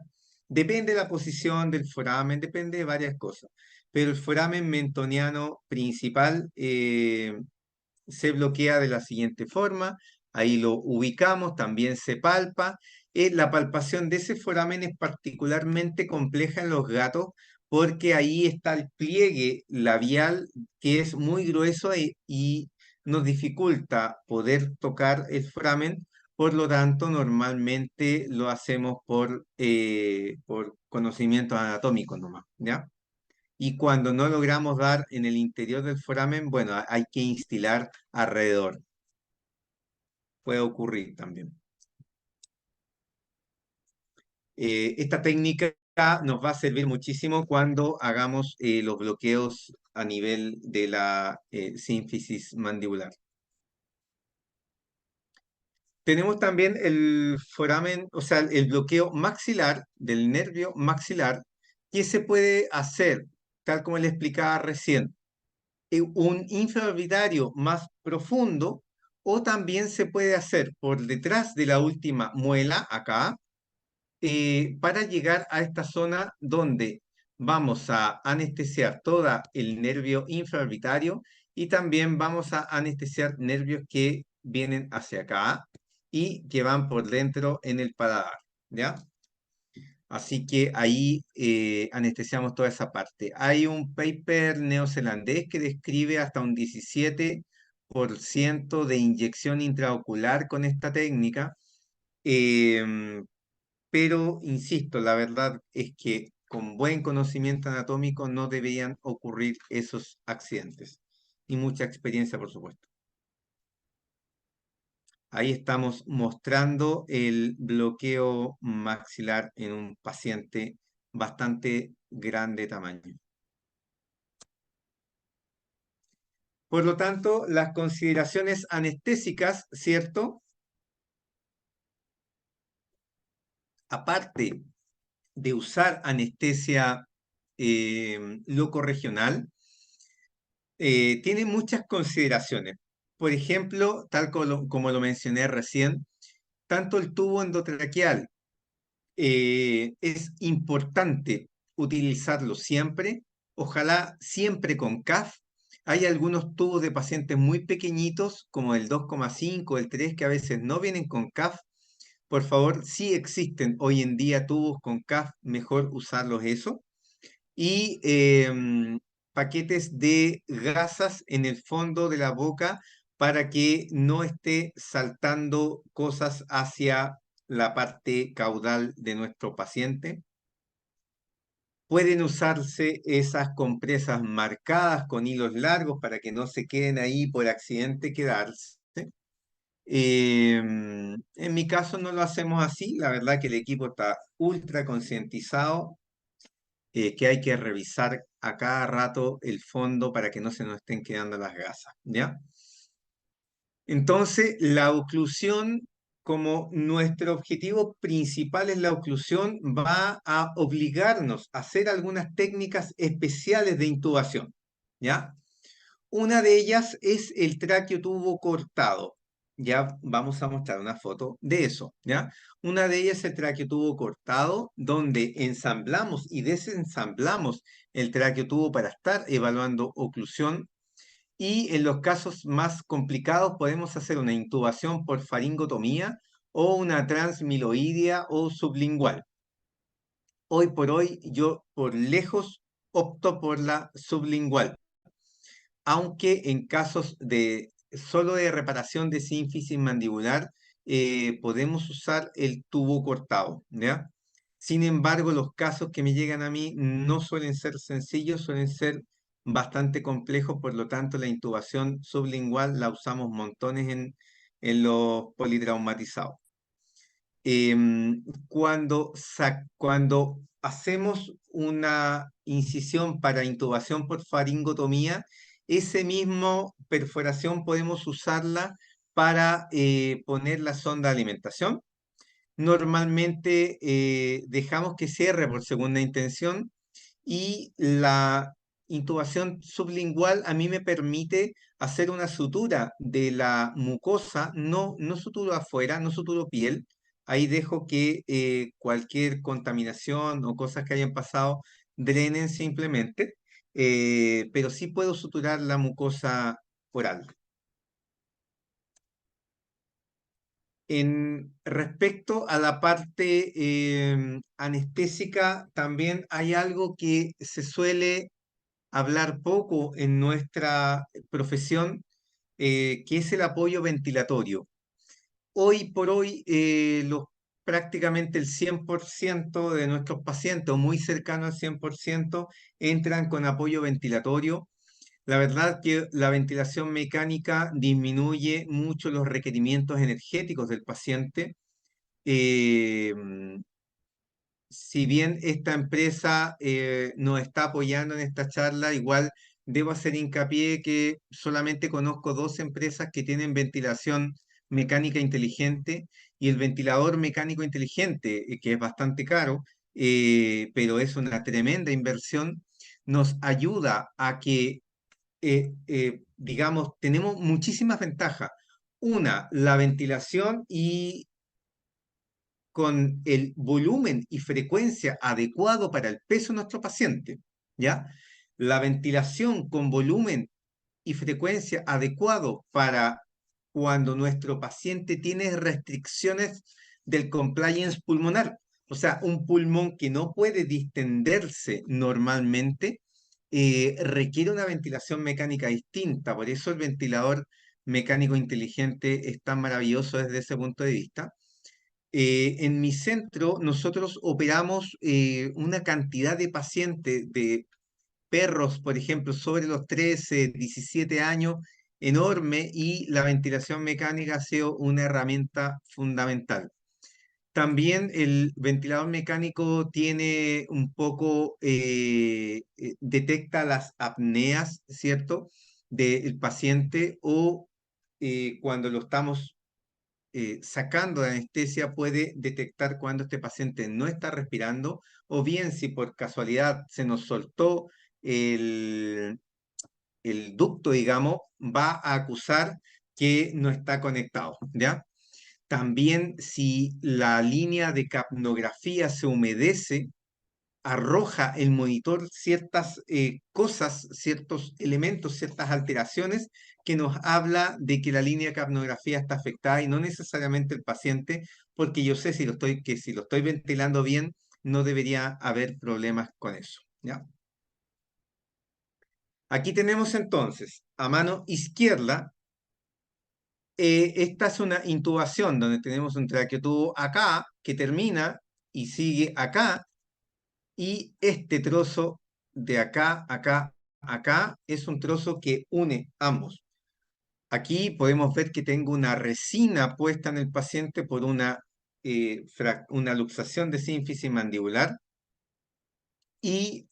Speaker 2: Depende de la posición del foramen, depende de varias cosas, pero el foramen mentoniano principal se bloquea de la siguiente forma, ahí lo ubicamos, también se palpa. La palpación de ese foramen es particularmente compleja en los gatos porque ahí está el pliegue labial que es muy grueso y nos dificulta poder tocar el foramen, por lo tanto normalmente lo hacemos por conocimientos anatómicos nomás, ¿ya? Y cuando no logramos dar en el interior del foramen, bueno, hay que instilar alrededor. Puede ocurrir también. Esta técnica nos va a servir muchísimo cuando hagamos los bloqueos a nivel de la sínfisis mandibular. Tenemos también el foramen, o sea, el bloqueo maxilar del nervio maxilar, que se puede hacer, tal como le explicaba recién, un infraorbitario más profundo, o también se puede hacer por detrás de la última muela, acá, para llegar a esta zona donde vamos a anestesiar todo el nervio infraorbitario y también vamos a anestesiar nervios que vienen hacia acá y que van por dentro en el paladar, ¿ya? Así que ahí anestesiamos toda esa parte. Hay un paper neozelandés que describe hasta un 17% de inyección intraocular con esta técnica, em, pero insisto, la verdad es que con buen conocimiento anatómico no deberían ocurrir esos accidentes. Y mucha experiencia, por supuesto. Ahí estamos mostrando el bloqueo maxilar en un paciente bastante grande tamaño. Por lo tanto, las consideraciones anestésicas, ¿cierto? Aparte de usar anestesia locorregional, tiene muchas consideraciones. Por ejemplo, tal como lo mencioné recién, tanto el tubo endotraqueal es importante utilizarlo siempre, ojalá siempre con CAF. Hay algunos tubos de pacientes muy pequeñitos, como el 2,5, el 3, que a veces no vienen con CAF. Por favor, si existen hoy en día tubos con CAF, mejor usarlos eso. Y paquetes de gasas en el fondo de la boca para que no esté saltando cosas hacia la parte caudal de nuestro paciente. Pueden usarse esas compresas marcadas con hilos largos para que no se queden ahí por accidente quedarse. En mi caso no lo hacemos así, la verdad que el equipo está ultra concientizado, que hay que revisar a cada rato el fondo para que no se nos estén quedando las gasas, ¿ya? Entonces, la oclusión, como nuestro objetivo principal es la oclusión, va a obligarnos a hacer algunas técnicas especiales de intubación, ¿ya? Una de ellas es el traqueotubo cortado. Ya vamos a mostrar una foto de eso, ¿ya? Una de ellas es el traqueotubo cortado, donde ensamblamos y desensamblamos el traqueotubo para estar evaluando oclusión. Y en los casos más complicados podemos hacer una intubación por faringotomía o una transmiloidea o sublingual. Hoy por hoy, yo por lejos opto por la sublingual, aunque en casos de solo de reparación de sínfisis mandibular podemos usar el tubo cortado, ¿ya? Sin embargo, los casos que me llegan a mí no suelen ser sencillos, suelen ser bastante complejos, por lo tanto la intubación sublingual la usamos montones en los politraumatizados. Cuando hacemos una incisión para intubación por faringotomía, ese mismo perforación podemos usarla para poner la sonda de alimentación. Normalmente dejamos que cierre por segunda intención y la intubación sublingual a mí me permite hacer una sutura de la mucosa, no suturo afuera, no suturo piel. Ahí dejo que cualquier contaminación o cosas que hayan pasado drenen simplemente, pero sí puedo suturar la mucosa oral. En respecto a la parte anestésica, también hay algo que se suele hablar poco en nuestra profesión, que es el apoyo ventilatorio. Hoy por hoy, prácticamente el 100% de nuestros pacientes, o muy cercano al 100%, entran con apoyo ventilatorio. La verdad que la ventilación mecánica disminuye mucho los requerimientos energéticos del paciente. Eh, si bien esta empresa nos está apoyando en esta charla, igual debo hacer hincapié que solamente conozco dos empresas que tienen ventilación mecánica inteligente y el ventilador mecánico inteligente, que es bastante caro, pero es una tremenda inversión, nos ayuda a que, digamos, tenemos muchísimas ventajas. Una, la ventilación y con el volumen y frecuencia adecuado para el peso de nuestro paciente, ¿ya? La ventilación con volumen y frecuencia adecuado para cuando nuestro paciente tiene restricciones del compliance pulmonar, o sea, un pulmón que no puede distenderse normalmente, requiere una ventilación mecánica distinta. Por eso el ventilador mecánico inteligente es tan maravilloso desde ese punto de vista. En mi centro nosotros operamos una cantidad de pacientes, de perros, por ejemplo, sobre los 13, 17 años, enorme, y la ventilación mecánica ha sido una herramienta fundamental. También el ventilador mecánico tiene un poco, detecta las apneas, ¿cierto?, del paciente, o cuando lo estamos sacando de anestesia, puede detectar cuando este paciente no está respirando, o bien si por casualidad se nos soltó el, el ducto, digamos, va a acusar que no está conectado, ¿ya? También si la línea de capnografía se humedece, arroja el monitor ciertas cosas, ciertos elementos, ciertas alteraciones que nos habla de que la línea de capnografía está afectada y no necesariamente el paciente, porque yo sé que si lo estoy ventilando bien, no debería haber problemas con eso, ¿ya? Aquí tenemos entonces a mano izquierda, esta es una intubación donde tenemos un traqueotubo acá que termina y sigue acá. Y este trozo de acá, acá, acá es un trozo que une ambos. Aquí podemos ver que tengo una resina puesta en el paciente por una luxación de sínfisis mandibular y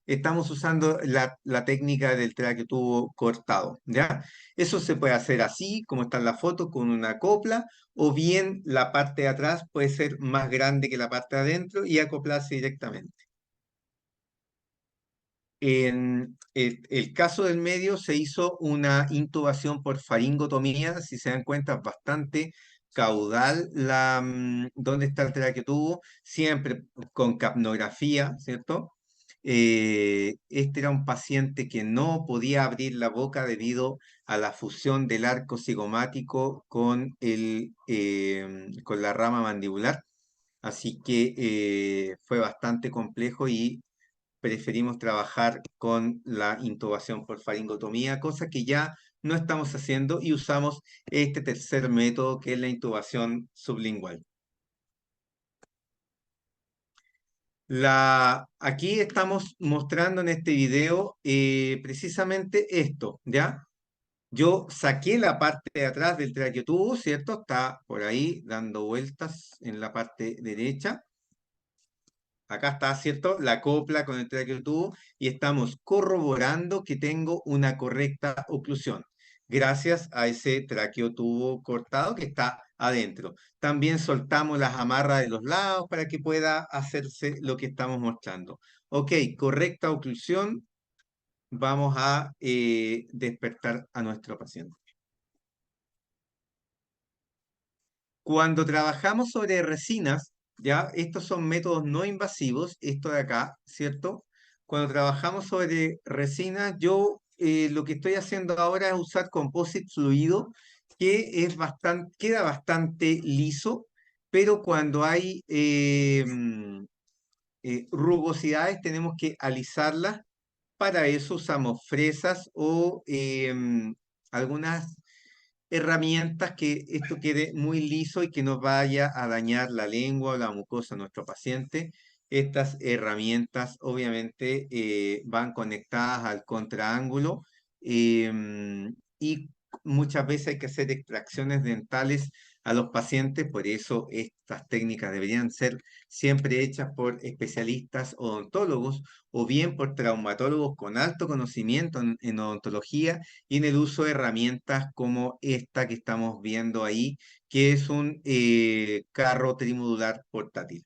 Speaker 2: estamos usando la técnica del traqueotubo cortado, ¿ya? Eso se puede hacer así, como está en la foto, con una copla, o bien la parte de atrás puede ser más grande que la parte de adentro y acoplarse directamente. En el caso del medio se hizo una intubación por faringotomía, si se dan cuenta, bastante caudal donde está el traqueotubo, siempre con capnografía, ¿cierto? Este era un paciente que no podía abrir la boca debido a la fusión del arco cigomático con la rama mandibular, así que fue bastante complejo y preferimos trabajar con la intubación por faringotomía, cosa que ya no estamos haciendo y usamos este tercer método que es la intubación sublingual. Aquí estamos mostrando en este video precisamente esto, ¿ya? Yo saqué la parte de atrás del traqueotubo, ¿cierto? Está por ahí dando vueltas en la parte derecha. Acá está, ¿cierto? La copla con el traqueotubo y estamos corroborando que tengo una correcta oclusión gracias a ese traqueotubo cortado que está adentro. También soltamos las amarras de los lados para que pueda hacerse lo que estamos mostrando. Ok, correcta oclusión. Vamos a despertar a nuestro paciente. Cuando trabajamos sobre resinas, ya, estos son métodos no invasivos, esto de acá, ¿cierto? Cuando trabajamos sobre resinas, yo lo que estoy haciendo ahora es usar composite fluido, que es bastante, queda bastante liso, pero cuando hay rugosidades tenemos que alisarlas. Para eso usamos fresas o algunas herramientas que esto quede muy liso y que no vaya a dañar la lengua o la mucosa de nuestro paciente. Estas herramientas obviamente van conectadas al contraángulo y muchas veces hay que hacer extracciones dentales a los pacientes, por eso estas técnicas deberían ser siempre hechas por especialistas odontólogos o bien por traumatólogos con alto conocimiento en odontología y en el uso de herramientas como esta que estamos viendo ahí, que es un carro trimodular portátil.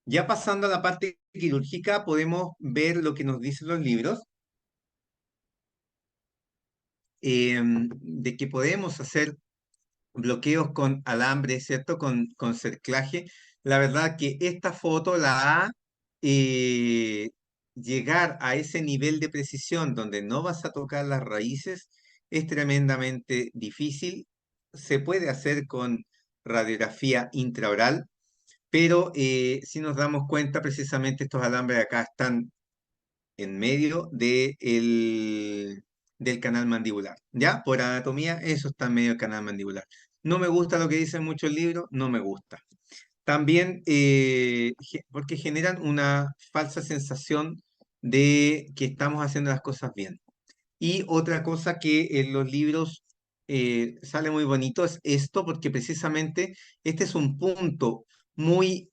Speaker 2: Ya pasando a la parte quirúrgica, podemos ver lo que nos dicen los libros, de que podemos hacer bloqueos con alambre, ¿cierto? Con cerclaje. La verdad que esta foto la ha llegar a ese nivel de precisión donde no vas a tocar las raíces es tremendamente difícil. Se puede hacer con radiografía intraoral, pero si nos damos cuenta, precisamente estos alambres de acá están en medio del canal mandibular. ¿Ya? Por anatomía, eso está en medio del canal mandibular. No me gusta lo que dicen muchos libros, no me gusta. También porque generan una falsa sensación de que estamos haciendo las cosas bien. Y otra cosa que en los libros sale muy bonito es esto, porque precisamente este es un punto muy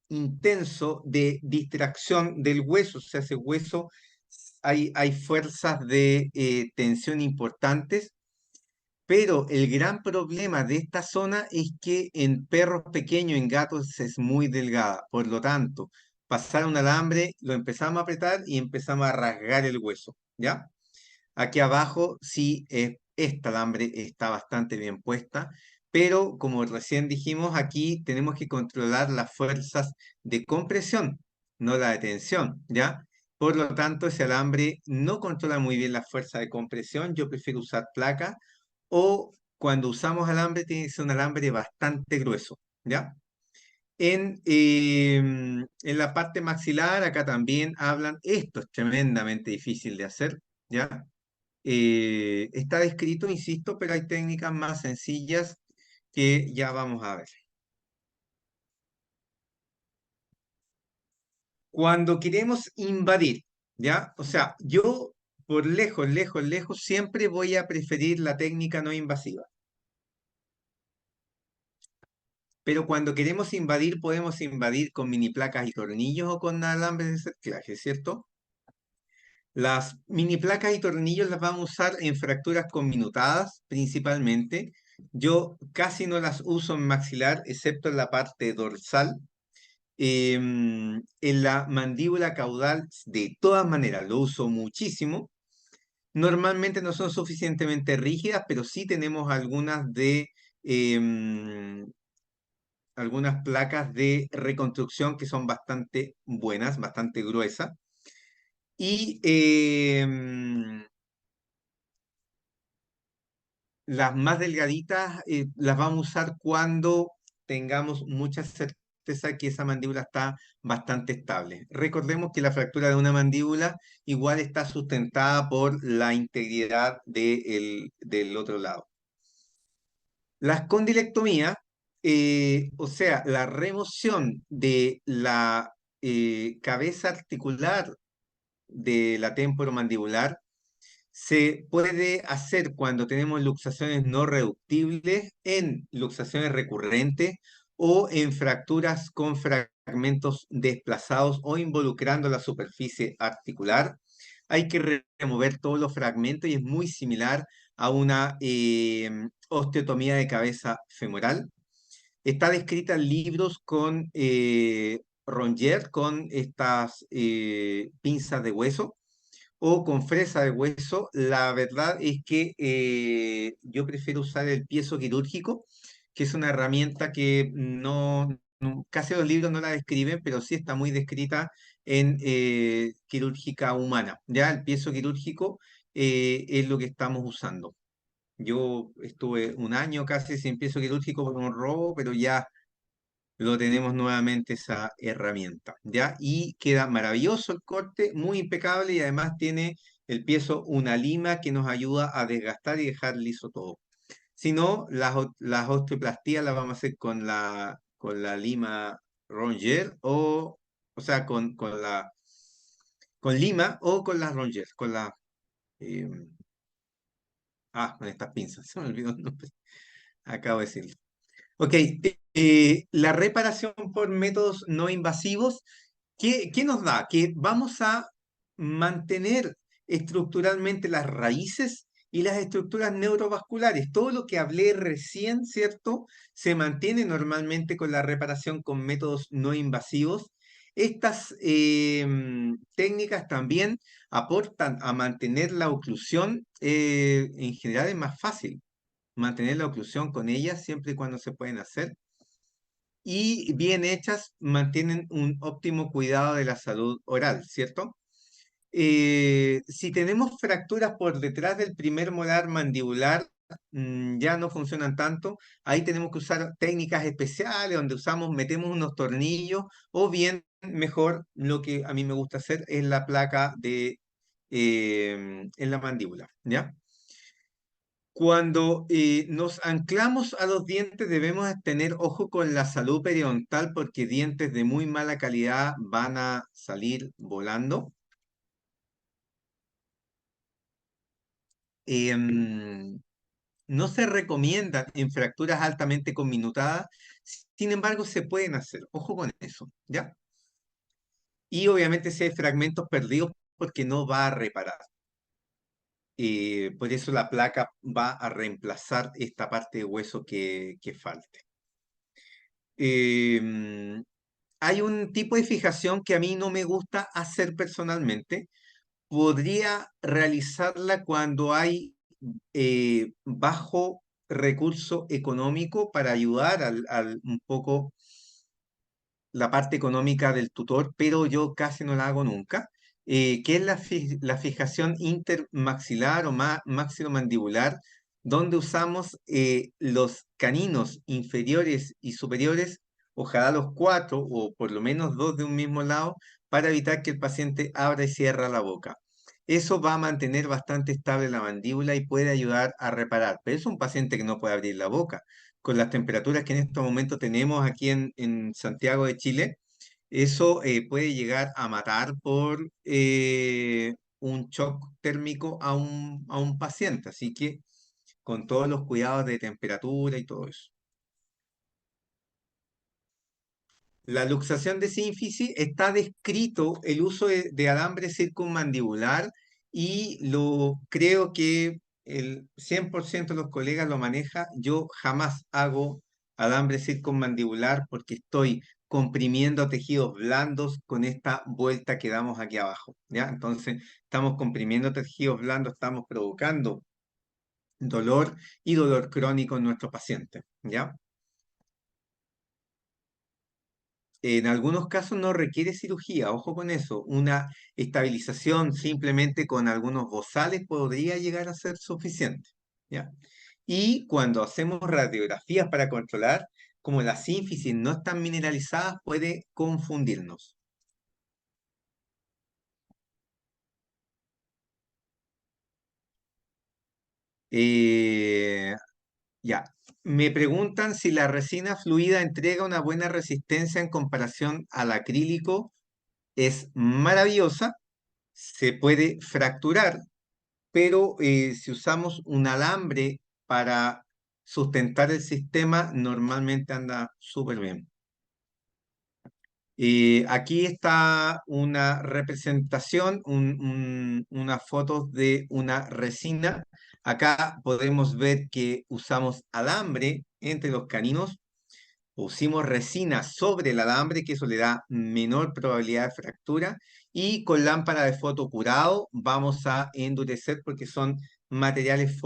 Speaker 2: intenso de distracción del hueso. O sea, ese hueso, hay fuerzas de tensión importantes, pero el gran problema de esta zona es que en perros pequeños, en gatos, es muy delgada. Por lo tanto, pasar un alambre, lo empezamos a apretar y empezamos a rasgar el hueso. ¿Ya? Aquí abajo sí, esta alambre está bastante bien puesta, pero como recién dijimos, aquí tenemos que controlar las fuerzas de compresión, no la de tensión, ¿ya? Por lo tanto, ese alambre no controla muy bien la fuerza de compresión. Yo prefiero usar placa o cuando usamos alambre tiene que ser un alambre bastante grueso, ¿ya? En la parte maxilar, acá también hablan, esto es tremendamente difícil de hacer, ¿ya? Está descrito, insisto, pero hay técnicas más sencillas que ya vamos a ver. Cuando queremos invadir, ¿ya? O sea, yo por lejos, lejos, lejos, siempre voy a preferir la técnica no invasiva. Pero cuando queremos invadir, podemos invadir con mini placas y tornillos o con alambres de cerclaje, ¿cierto? Las mini placas y tornillos las vamos a usar en fracturas conminutadas principalmente. Yo casi no las uso en maxilar, excepto en la parte dorsal. En la mandíbula caudal, de todas maneras, lo uso muchísimo. Normalmente no son suficientemente rígidas, pero sí tenemos em, algunas placas de reconstrucción que son bastante buenas, bastante gruesas. Y las más delgaditas las vamos a usar cuando tengamos mucha certeza que esa mandíbula está bastante estable. Recordemos que la fractura de una mandíbula igual está sustentada por la integridad del otro lado. Las condilectomías, o sea, la remoción de la cabeza articular de la temporomandibular se puede hacer cuando tenemos luxaciones no reductibles, en luxaciones recurrentes o en fracturas con fragmentos desplazados o involucrando la superficie articular. Hay que remover todos los fragmentos y es muy similar a una osteotomía de cabeza femoral. Está descrita en libros con Rongier, con estas pinzas de hueso o con fresa de hueso. La verdad es que yo prefiero usar el piezo quirúrgico, que es una herramienta que casi los libros no la describen, pero sí está muy descrita en quirúrgica humana. Ya el piezo quirúrgico es lo que estamos usando. Yo estuve un año casi sin piezo quirúrgico por un robo, pero ya lo tenemos nuevamente esa herramienta, ¿ya? Y queda maravilloso el corte, muy impecable y además tiene el piezo una lima que nos ayuda a desgastar y dejar liso todo. Si no, las osteoplastías las vamos a hacer con la lima Ronger o sea, con lima o con las Ronger, eh, con estas pinzas, se me olvidó el nombre, acabo de decirlo. Ok, la reparación por métodos no invasivos, ¿qué nos da? Que vamos a mantener estructuralmente las raíces y las estructuras neurovasculares. Todo lo que hablé recién, ¿cierto? Se mantiene normalmente con la reparación con métodos no invasivos. Estas técnicas también aportan a mantener la oclusión. En general es más fácil mantener la oclusión con ellas siempre y cuando se pueden hacer. Y bien hechas mantienen un óptimo cuidado de la salud oral, ¿cierto? Si tenemos fracturas por detrás del primer molar mandibular, ya no funcionan tanto. Ahí tenemos que usar técnicas especiales donde metemos unos tornillos o bien, mejor, lo que a mí me gusta hacer es la placa en la mandíbula, ¿ya? Cuando nos anclamos a los dientes debemos tener ojo con la salud periodontal porque dientes de muy mala calidad van a salir volando. Em, no se recomiendan en fracturas altamente conminutadas, sin embargo se pueden hacer. Ojo con eso, ¿ya? Y obviamente si hay fragmentos perdidos porque no va a reparar. Por eso la placa va a reemplazar esta parte de hueso que falte. Em, Hay un tipo de fijación que a mí no me gusta hacer personalmente. Podría realizarla cuando hay bajo recurso económico para ayudar un poco la parte económica del tutor, pero yo casi no la hago nunca, que es la fijación intermaxilar o maxilomandibular, donde usamos los caninos inferiores y superiores, ojalá los cuatro o por lo menos dos de un mismo lado, para evitar que el paciente abra y cierra la boca. Eso va a mantener bastante estable la mandíbula y puede ayudar a reparar, pero es un paciente que no puede abrir la boca con las temperaturas que en estos momentos tenemos aquí en Santiago de Chile, eso puede llegar a matar por un shock térmico a un paciente. Así que con todos los cuidados de temperatura y todo eso. La luxación de sínfisis está descrito el uso de alambre circunmandibular y creo que el 100% de los colegas lo maneja. Yo jamás hago alambre circunmandibular porque estoy comprimiendo tejidos blandos con esta vuelta que damos aquí abajo, ¿ya? Entonces, estamos comprimiendo tejidos blandos, estamos provocando dolor y dolor crónico en nuestros pacientes, ¿ya? En algunos casos no requiere cirugía, ojo con eso. Una estabilización simplemente con algunos bozales podría llegar a ser suficiente, ¿ya? Y cuando hacemos radiografías para controlar, como las sínfisis no están mineralizadas, puede confundirnos. Eh, ya. Me preguntan si la resina fluida entrega una buena resistencia en comparación al acrílico. Es maravillosa. se puede fracturar, pero si usamos un alambre para sustentar el sistema, normalmente anda súper bien. Aquí está una representación, una foto de una resina. Acá podemos ver que usamos alambre entre los caninos, pusimos resina sobre el alambre, que eso le da menor probabilidad de fractura, y con lámpara de foto curado vamos a endurecer porque son materiales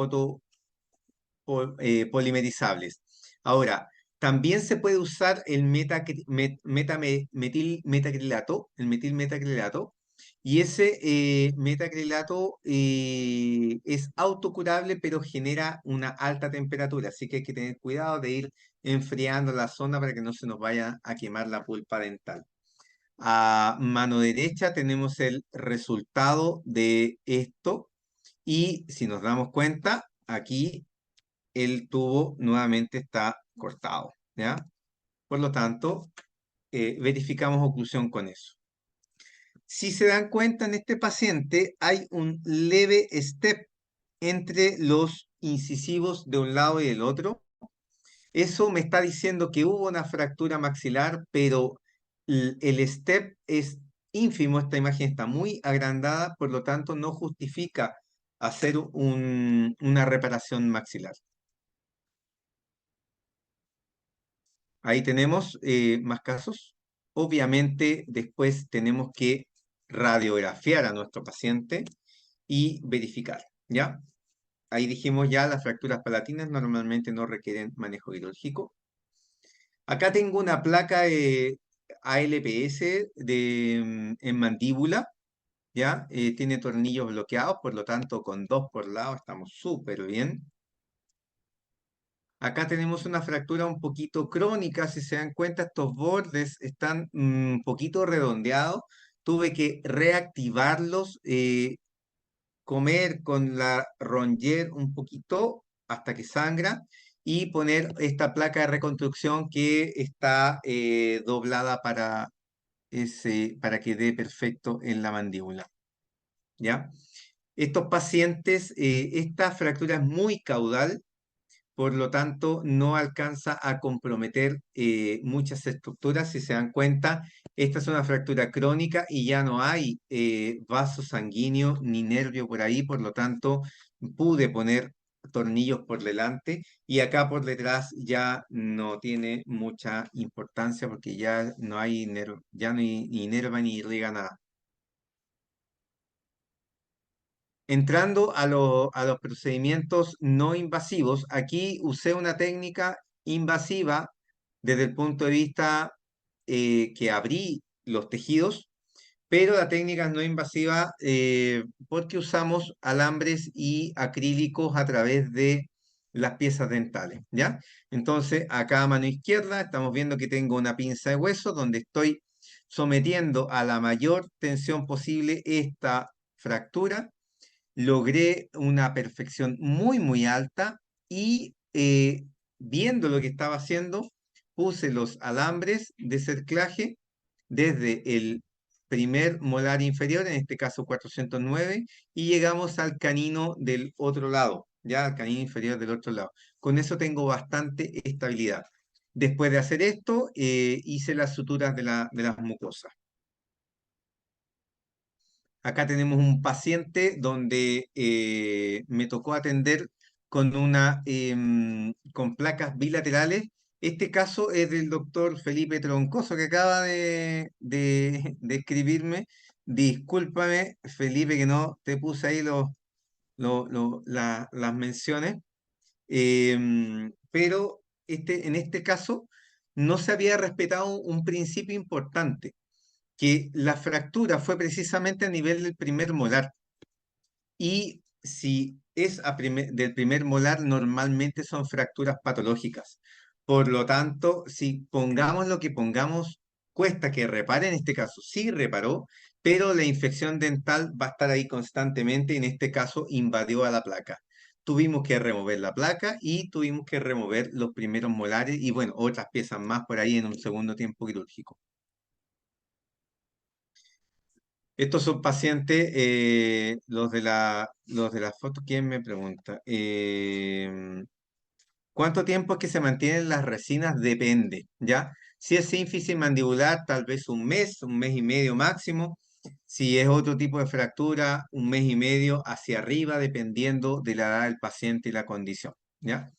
Speaker 2: polimerizables. Ahora, también se puede usar el metacrilato, el metilmetacrilato, y ese metacrilato es autocurable, pero genera una alta temperatura, así que hay que tener cuidado de ir enfriando la zona para que no se nos vaya a quemar la pulpa dental. A mano derecha tenemos el resultado de esto y si nos damos cuenta, aquí el tubo nuevamente está cortado, ¿ya? Por lo tanto, verificamos oclusión con eso. Si se dan cuenta, en este paciente hay un leve step entre los incisivos de un lado y del otro. Eso me está diciendo que hubo una fractura maxilar, pero el step es ínfimo. Esta imagen está muy agrandada, por lo tanto no justifica hacer una reparación maxilar. Ahí tenemos más casos. Obviamente, después tenemos que radiografiar a nuestro paciente y verificar, ¿ya? Ahí dijimos ya, las fracturas palatinas normalmente no requieren manejo quirúrgico. Acá tengo una placa de ALPS en mandíbula, ¿ya? Tiene tornillos bloqueados, por lo tanto, con dos por lado estamos súper bien. Acá tenemos una fractura un poquito crónica, si se dan cuenta, estos bordes están un poquito redondeados. Tuve que reactivarlos, comer con la Ronger un poquito hasta que sangra y poner esta placa de reconstrucción que está doblada para que dé perfecto en la mandíbula. ¿Ya? Estos pacientes, esta fractura es muy caudal, por lo tanto no alcanza a comprometer muchas estructuras. Si se dan cuenta, esta es una fractura crónica y ya no hay vaso sanguíneo ni nervio por ahí, por lo tanto pude poner tornillos por delante y acá por detrás ya no tiene mucha importancia porque ya no hay ya no hay ni nerva ni irriga nada. Entrando a los procedimientos no invasivos, aquí usé una técnica invasiva desde el punto de vista que abrí los tejidos, pero la técnica no invasiva porque usamos alambres y acrílicos a través de las piezas dentales, ¿ya? Entonces, acá a mano izquierda estamos viendo que tengo una pinza de hueso donde estoy sometiendo a la mayor tensión posible esta fractura. Logré una perfección muy, muy alta y viendo lo que estaba haciendo, puse los alambres de cerclaje desde el primer molar inferior, en este caso 409, y llegamos al canino del otro lado, ya al canino inferior del otro lado. Con eso tengo bastante estabilidad. Después de hacer esto, hice las suturas de las mucosas. Acá tenemos un paciente donde me tocó atender con placas bilaterales. Este caso es del doctor Felipe Troncoso que acaba de escribirme. Discúlpame, Felipe, que no te puse ahí las menciones. Pero en este caso no se había respetado un principio importante, que la fractura fue precisamente a nivel del primer molar. Y si es del primer molar, normalmente son fracturas patológicas. Por lo tanto, si pongamos lo que pongamos, cuesta que repare, en este caso sí reparó, pero la infección dental va a estar ahí constantemente, en este caso invadió a la placa. Tuvimos que remover la placa y tuvimos que remover los primeros molares y bueno, otras piezas más por ahí en un segundo tiempo quirúrgico. Estos son pacientes, los de la foto, ¿quién me pregunta? ¿Cuánto tiempo es que se mantienen las resinas? Depende, ¿ya? Si es sínfisis mandibular, tal vez un mes y medio máximo. Si es otro tipo de fractura, un mes y medio hacia arriba, dependiendo de la edad del paciente y la condición, ¿ya?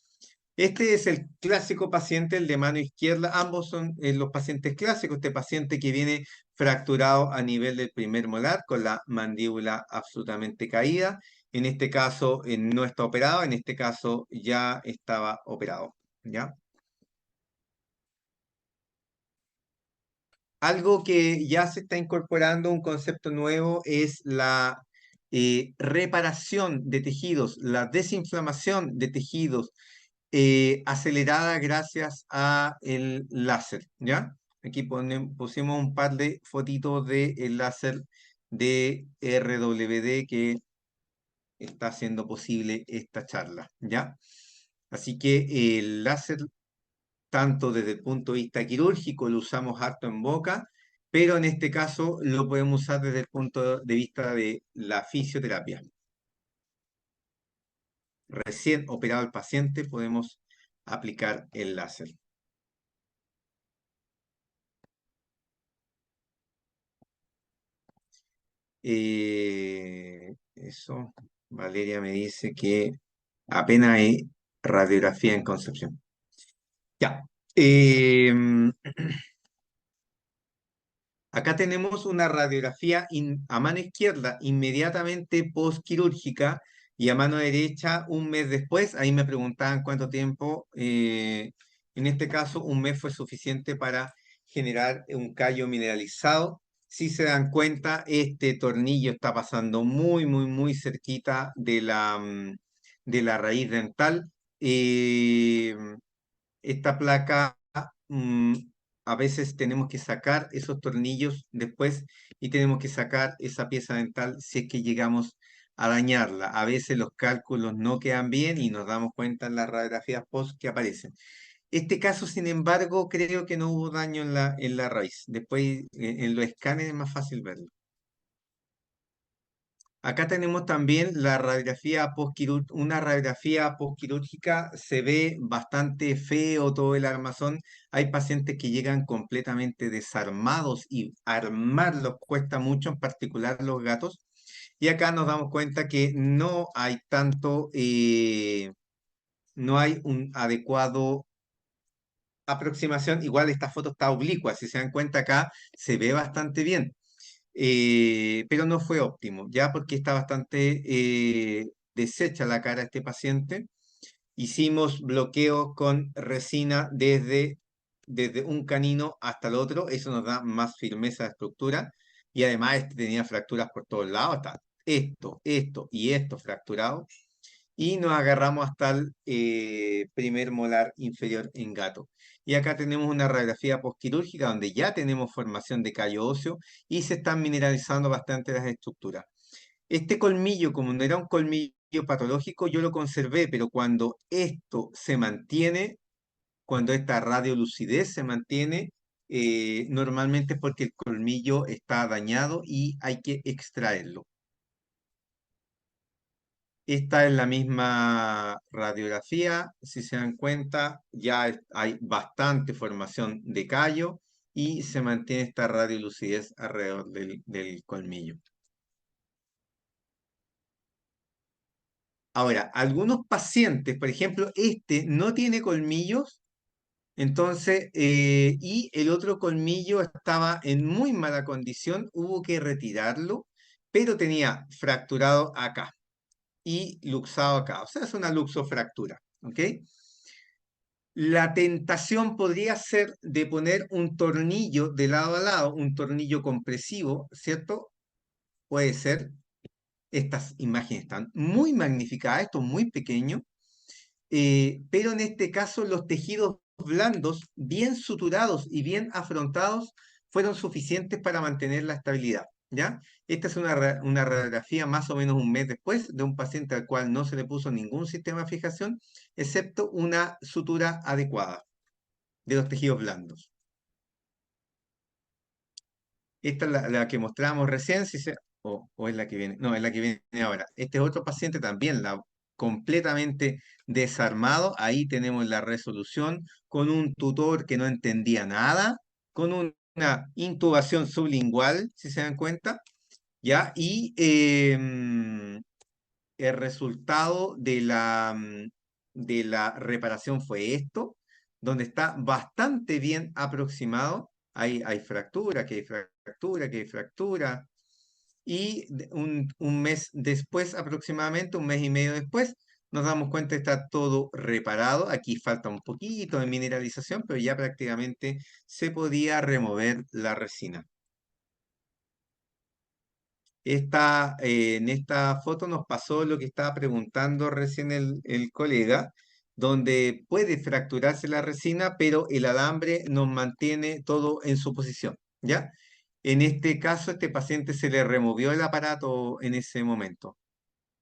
Speaker 2: Este es el clásico paciente, el de mano izquierda. Ambos son los pacientes clásicos. Este paciente que viene fracturado a nivel del primer molar con la mandíbula absolutamente caída. En este caso no está operado, en este caso ya estaba operado. ¿Ya? Algo que ya se está incorporando, un concepto nuevo, es la reparación de tejidos, la desinflamación de tejidos acelerada gracias a el láser, ¿ya? Aquí pusimos un par de fotitos del láser de RWD que está haciendo posible esta charla, ¿ya? Así que el láser, tanto desde el punto de vista quirúrgico, lo usamos harto en boca, pero en este caso lo podemos usar desde el punto de vista de la fisioterapia. Recién operado el paciente, podemos aplicar el láser. Eso, Valeria me dice que apenas hay radiografía en Concepción. Ya. Acá tenemos una radiografía a mano izquierda inmediatamente postquirúrgica y a mano derecha un mes después. Ahí me preguntaban cuánto tiempo. En este caso, un mes fue suficiente para generar un callo mineralizado. Si se dan cuenta, este tornillo está pasando muy, muy, muy cerquita de la raíz dental. Eh, Esta placa, mm, a veces tenemos que sacar esos tornillos después y tenemos que sacar esa pieza dental si es que llegamos a dañarla. A veces los cálculos no quedan bien y nos damos cuenta en las radiografías post que aparecen. Este caso, sin embargo, creo que no hubo daño en la raíz. Después, en los escáneres es más fácil verlo. Acá tenemos también la radiografía una radiografía postquirúrgica, se ve bastante feo todo el armazón. Hay pacientes que llegan completamente desarmados y armarlos cuesta mucho, en particular los gatos. Y acá nos damos cuenta que no hay tanto, no hay un adecuado aproximación. Igual esta foto está oblicua, si se dan cuenta acá se ve bastante bien, pero no fue óptimo, ya porque está bastante deshecha la cara de este paciente. Hicimos bloqueos con resina desde un canino hasta el otro, eso nos da más firmeza de estructura, y además este tenía fracturas por todos lados, está esto y esto fracturado, y nos agarramos hasta el primer molar inferior en gato. Y acá tenemos una radiografía postquirúrgica donde ya tenemos formación de callo óseo y se están mineralizando bastante las estructuras. Este colmillo, como no era un colmillo patológico, yo lo conservé, pero cuando esto se mantiene, cuando esta radiolucidez se mantiene, normalmente es porque el colmillo está dañado y hay que extraerlo. Esta es la misma radiografía, si se dan cuenta, ya hay bastante formación de callo y se mantiene esta radiolucidez alrededor del colmillo. Ahora, algunos pacientes, por ejemplo, este no tiene colmillos, entonces, y el otro colmillo estaba en muy mala condición, hubo que retirarlo, pero tenía fracturado acá y luxado acá, o sea, es una luxofractura, ¿ok? La tentación podría ser de poner un tornillo de lado a lado, un tornillo compresivo, ¿cierto? Puede ser. Estas imágenes están muy magnificadas, esto es muy pequeño, pero en este caso los tejidos blandos, bien suturados y bien afrontados, fueron suficientes para mantener la estabilidad, ¿ya? Esta es una radiografía más o menos un mes después de un paciente al cual no se le puso ningún sistema de fijación, excepto una sutura adecuada de los tejidos blandos. Esta es la que mostramos recién, o es la que viene, no, es la que viene ahora. Este es otro paciente también, completamente desarmado. Ahí tenemos la resolución con un tutor que no entendía nada, con una intubación sublingual, si se dan cuenta, ¿ya? Y el resultado de la reparación fue esto, donde está bastante bien aproximado. Hay fractura, que hay fractura, que hay fractura. Y un mes después, aproximadamente, un mes y medio después, nos damos cuenta que está todo reparado. Aquí falta un poquito de mineralización, pero ya prácticamente se podía remover la resina. En esta foto nos pasó lo que estaba preguntando recién el colega, donde puede fracturarse la resina, pero el alambre nos mantiene todo en su posición, ¿ya? En este caso, este paciente se le removió el aparato en ese momento.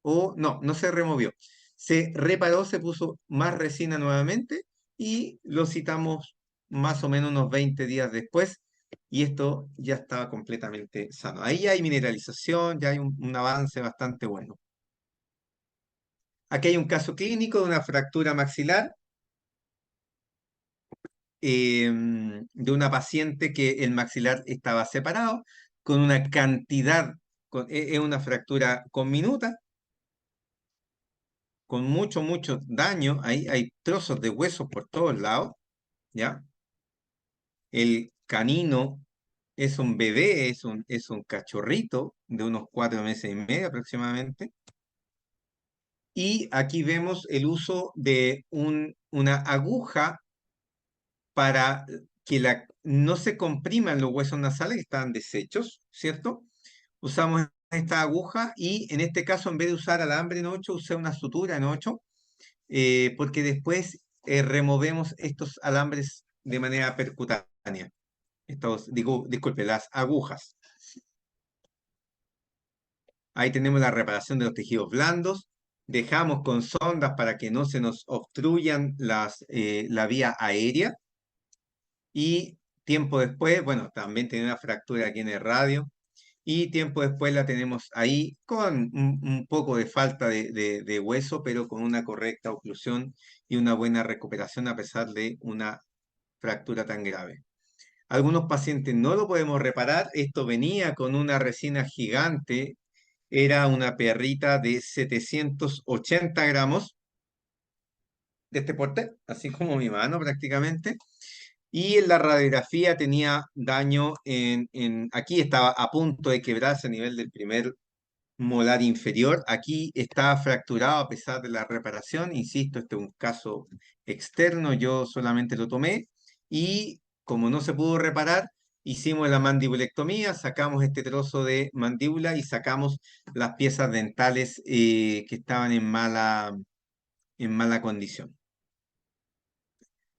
Speaker 2: O no, no se removió. Se reparó, se puso más resina nuevamente y lo citamos más o menos unos 20 días después y esto ya estaba completamente sano. Ahí ya hay mineralización, ya hay un avance bastante bueno. Aquí hay un caso clínico de una fractura maxilar de una paciente que el maxilar estaba separado con una cantidad, es una fractura conminuta con mucho daño. Ahí hay trozos de huesos por todos lados, ¿ya? El canino es un bebé, es un cachorrito de unos 4 meses y medio aproximadamente. Y aquí vemos el uso de una aguja para que no se compriman los huesos nasales que están deshechos, ¿cierto? Usamos esta aguja y en este caso en vez de usar alambre en 8, usé una sutura en 8 porque después removemos estos alambres de manera percutánea. Disculpe, las agujas. Ahí tenemos la reparación de los tejidos blandos. Dejamos con sondas para que no se nos obstruyan la vía aérea. Y tiempo después, bueno, también tiene una fractura aquí en el radio. Y tiempo después la tenemos ahí con un poco de falta de hueso, pero con una correcta oclusión y una buena recuperación a pesar de una fractura tan grave. Algunos pacientes no lo podemos reparar. Esto venía con una resina gigante. Era una perrita de 780 gramos de este porte, así como mi mano prácticamente. Y en la radiografía tenía daño aquí estaba a punto de quebrarse a nivel del primer molar inferior. Aquí está fracturado a pesar de la reparación. Insisto, este es un caso externo, yo solamente lo tomé y como no se pudo reparar, hicimos la mandibulectomía, sacamos este trozo de mandíbula y sacamos las piezas dentales que estaban en mala condición.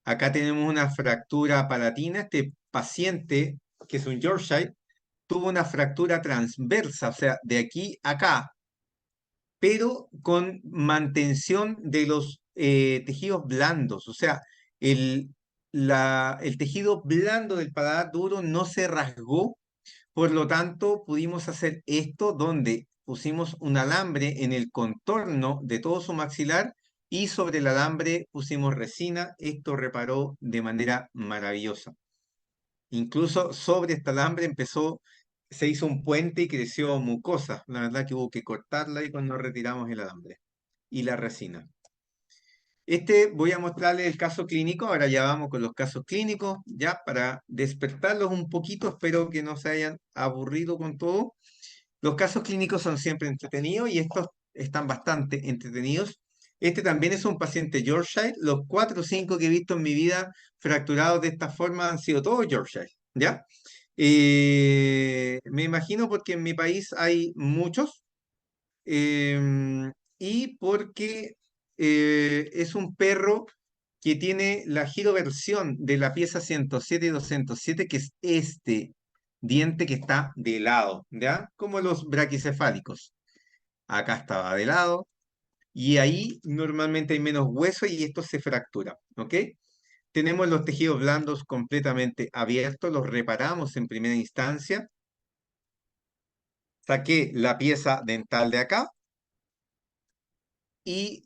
Speaker 2: Acá tenemos una fractura palatina. Este paciente, que es un Yorkshire, tuvo una fractura transversa, o sea, de aquí a acá, pero con mantención de los tejidos blandos. O sea, el tejido blando del paladar duro no se rasgó, por lo tanto pudimos hacer esto donde pusimos un alambre en el contorno de todo su maxilar y sobre el alambre pusimos resina. Esto reparó de manera maravillosa. Incluso sobre este alambre se hizo un puente y creció mucosa. La verdad que hubo que cortarla y cuando retiramos el alambre y la resina. Voy a mostrarles el caso clínico. Ahora ya vamos con los casos clínicos, ya para despertarlos un poquito. Espero que no se hayan aburrido con todo. Los casos clínicos son siempre entretenidos y estos están bastante entretenidos. Este también es un paciente Yorkshire. Los 4 o 5 que he visto en mi vida fracturados de esta forma han sido todos Yorkshire, ¿ya? Me imagino porque en mi país hay muchos y porque es un perro que tiene la giroversión de la pieza 107 y 207, que es este diente que está de lado, ¿ya? Como los braquicefálicos. Acá estaba de lado y ahí normalmente hay menos hueso y esto se fractura, ¿ok? Tenemos los tejidos blandos completamente abiertos, los reparamos en primera instancia Saqué la pieza dental de acá y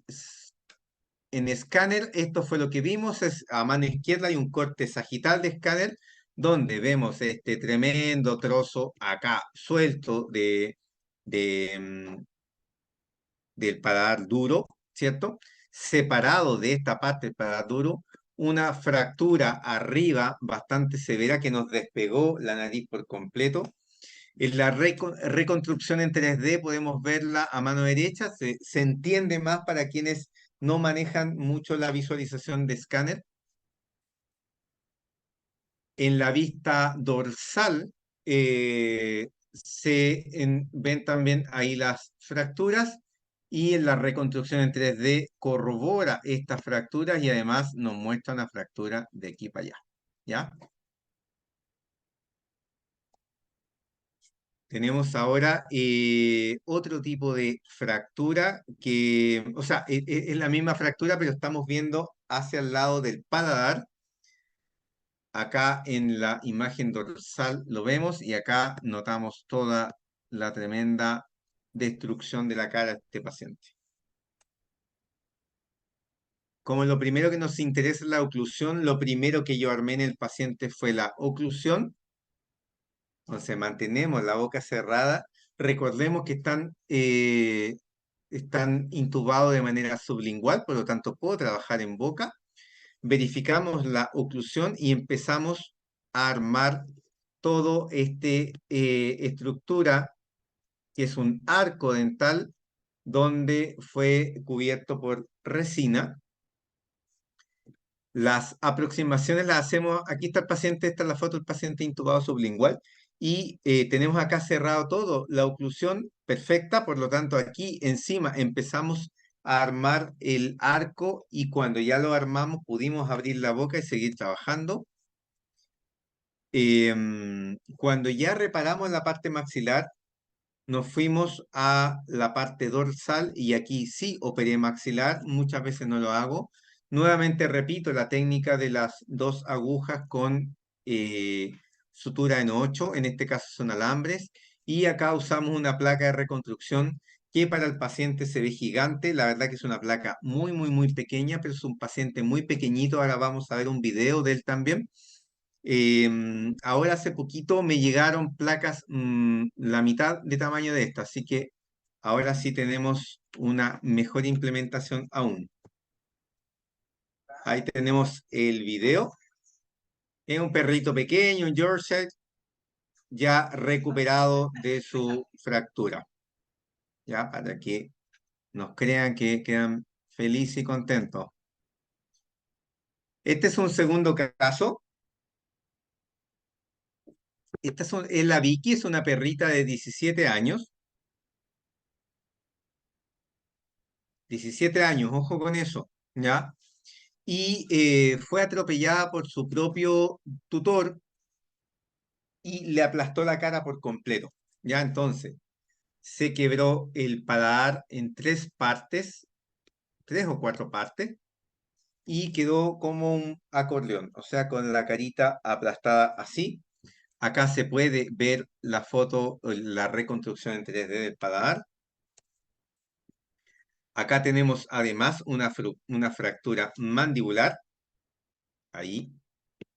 Speaker 2: en escáner, esto fue lo que vimos, es a mano izquierda hay un corte sagital de escáner donde vemos este tremendo trozo acá suelto de, del paladar duro, ¿cierto? Separado de esta parte del paladar duro, una fractura arriba bastante severa que nos despegó la nariz por completo. En la reconstrucción en 3D podemos verla a mano derecha, se entiende más para quienes no manejan mucho la visualización de escáner. En la vista dorsal ven también ahí las fracturas y en la reconstrucción en 3D corrobora estas fracturas y además nos muestra una fractura de aquí para allá. ¿Ya? Tenemos ahora otro tipo de fractura que, o sea, es la misma fractura, pero estamos viendo hacia el lado del paladar. Acá en la imagen dorsal lo vemos y acá notamos toda la tremenda destrucción de la cara de este paciente. Como lo primero que nos interesa es la oclusión, lo primero que yo armé en el paciente fue la oclusión. Entonces mantenemos la boca cerrada. Recordemos que están intubados de manera sublingual, por lo tanto puedo trabajar en boca. Verificamos la oclusión y empezamos a armar todo estructura que es un arco dental donde fue cubierto por resina. Las aproximaciones las hacemos, aquí está el paciente, esta es la foto del paciente intubado sublingual y tenemos acá cerrado todo, la oclusión perfecta, por lo tanto aquí encima empezamos a armar el arco y cuando ya lo armamos pudimos abrir la boca y seguir trabajando. Cuando ya reparamos la parte maxilar, nos fuimos a la parte dorsal y aquí sí operé maxilar, muchas veces no lo hago. Nuevamente repito la técnica de las dos agujas con eh, sutura en 8, en este caso son alambres, y acá usamos una placa de reconstrucción que para el paciente se ve gigante, la verdad que es una placa muy, muy, muy pequeña, pero es un paciente muy pequeñito, ahora vamos a ver un video de él también. Ahora hace poquito me llegaron placas la mitad de tamaño de esta, así que ahora sí tenemos una mejor implementación aún. Ahí tenemos el video. Es un perrito pequeño, un Yorkshire, ya recuperado de su fractura. Ya, para que nos crean que quedan felices y contentos. Este es un segundo caso. Es la Vicky, es una perrita de 17 años. 17 años, ojo con eso, ¿ya? Y fue atropellada por su propio tutor y le aplastó la cara por completo, ¿ya? Entonces, se quebró el paladar en 3 partes, 3 o 4 partes, y quedó como un acordeón, o sea, con la carita aplastada así. Acá se puede ver la foto, la reconstrucción en 3D del paladar. Acá tenemos además una fractura mandibular, ahí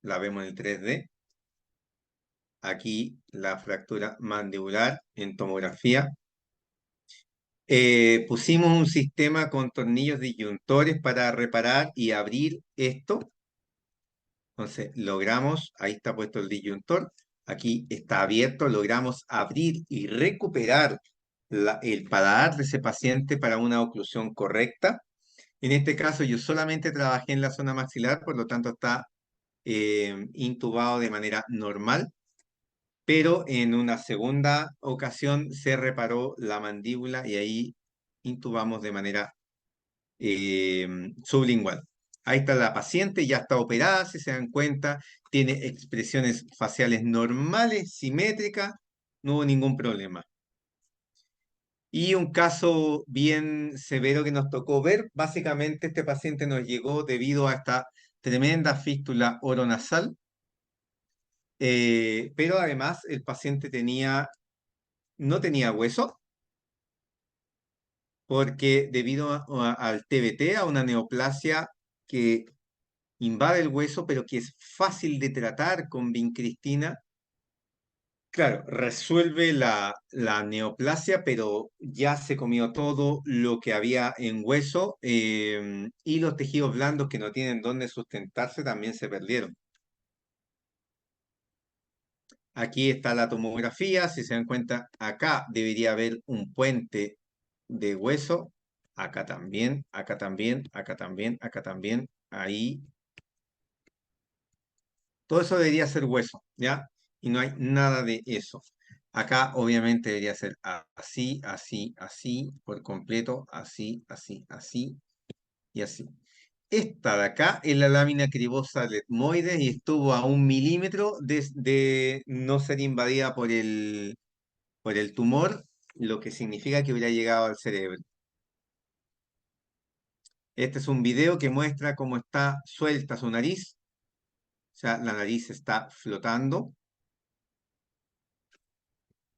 Speaker 2: la vemos en el 3D. Aquí la fractura mandibular en tomografía. Pusimos un sistema con tornillos disyuntores para reparar y abrir esto. Entonces logramos, ahí está puesto el disyuntor, aquí está abierto, logramos abrir y recuperar el paladar de ese paciente para una oclusión correcta. En este caso yo solamente trabajé en la zona maxilar, por lo tanto está intubado de manera normal, pero en una segunda ocasión se reparó la mandíbula y ahí intubamos de manera sublingual. Ahí está la paciente, ya está operada, si se dan cuenta, tiene expresiones faciales normales, simétricas, no hubo ningún problema. Y un caso bien severo que nos tocó ver, básicamente este paciente nos llegó debido a esta tremenda fístula oronasal, pero además el paciente tenía no tenía hueso, porque debido al TBT, a una neoplasia que invade el hueso, pero que es fácil de tratar con vincristina. Claro, resuelve la neoplasia, pero ya se comió todo lo que había en hueso, y los tejidos blandos que no tienen dónde sustentarse también se perdieron. Aquí está la tomografía, si se dan cuenta, acá debería haber un puente de hueso, acá también, acá también, acá también, acá también, ahí. Todo eso debería ser hueso, ¿ya? Y no hay nada de eso. Acá obviamente debería ser así, así, así, por completo, así, así, así y así. Esta de acá es la lámina cribosa de etmoides y estuvo a 1 milímetro de no ser invadida por el tumor, lo que significa que hubiera llegado al cerebro. Este es un video que muestra cómo está suelta su nariz. O sea, la nariz está flotando.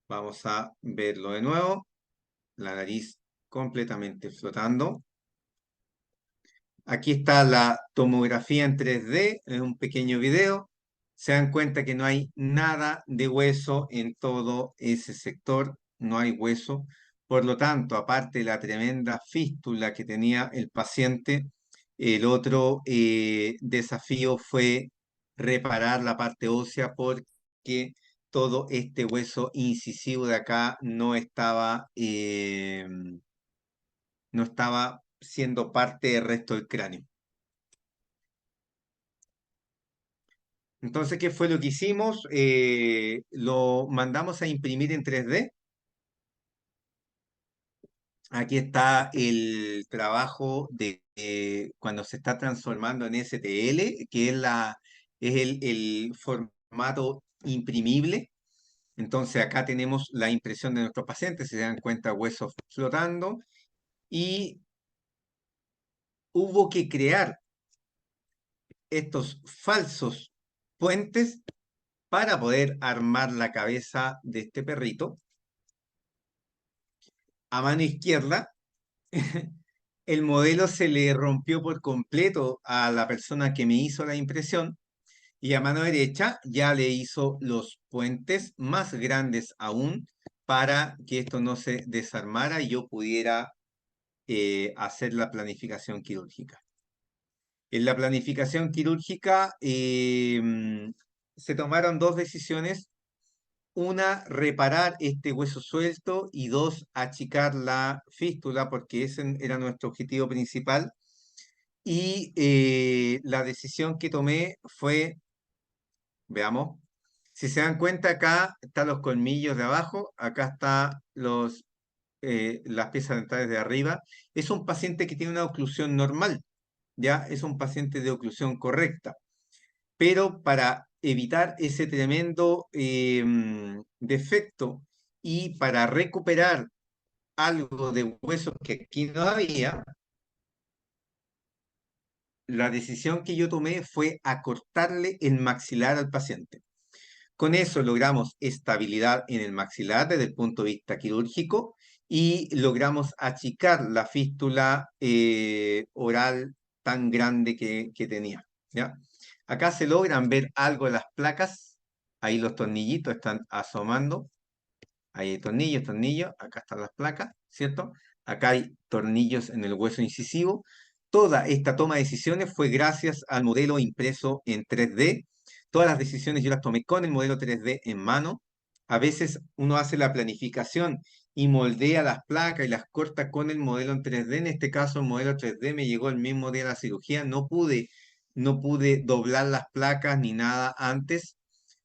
Speaker 2: Vamos a verlo de nuevo. La nariz completamente flotando. Aquí está la tomografía en 3D, en un pequeño video. Se dan cuenta que no hay nada de hueso en todo ese sector, no hay hueso. Por lo tanto, aparte de la tremenda fístula que tenía el paciente, el otro desafío fue reparar la parte ósea porque todo este hueso incisivo de acá no estaba siendo parte del resto del cráneo. Entonces, ¿qué fue lo que hicimos? Lo mandamos a imprimir en 3D. Aquí está el trabajo de cuando se está transformando en STL, que es el formato imprimible. Entonces, acá tenemos la impresión de nuestros pacientes, si se dan cuenta, huesos flotando. Y hubo que crear estos falsos puentes para poder armar la cabeza de este perrito. A mano izquierda, el modelo se le rompió por completo a la persona que me hizo la impresión y a mano derecha ya le hizo los puentes más grandes aún para que esto no se desarmara y yo pudiera hacer la planificación quirúrgica. En la planificación quirúrgica se tomaron dos decisiones. Una, reparar este hueso suelto y dos, achicar la fístula porque ese era nuestro objetivo principal. Y la decisión que tomé fue, veamos, si se dan cuenta acá están los colmillos de abajo, acá están las piezas dentales de arriba. Es un paciente que tiene una oclusión normal, ya es un paciente de oclusión correcta, pero para evitar ese tremendo defecto y para recuperar algo de huesos que aquí no había, la decisión que yo tomé fue acortarle el maxilar al paciente. Con eso logramos estabilidad en el maxilar desde el punto de vista quirúrgico y logramos achicar la fístula oral tan grande que tenía, ¿ya? Acá se logran ver algo de las placas, ahí los tornillitos están asomando, ahí hay tornillos, tornillos, acá están las placas, ¿cierto? Acá hay tornillos en el hueso incisivo. Toda esta toma de decisiones fue gracias al modelo impreso en 3D. Todas las decisiones yo las tomé con el modelo 3D en mano. A veces uno hace la planificación y moldea las placas y las corta con el modelo en 3D. En este caso, el modelo 3D me llegó el mismo día de la cirugía. No pude doblar las placas ni nada antes,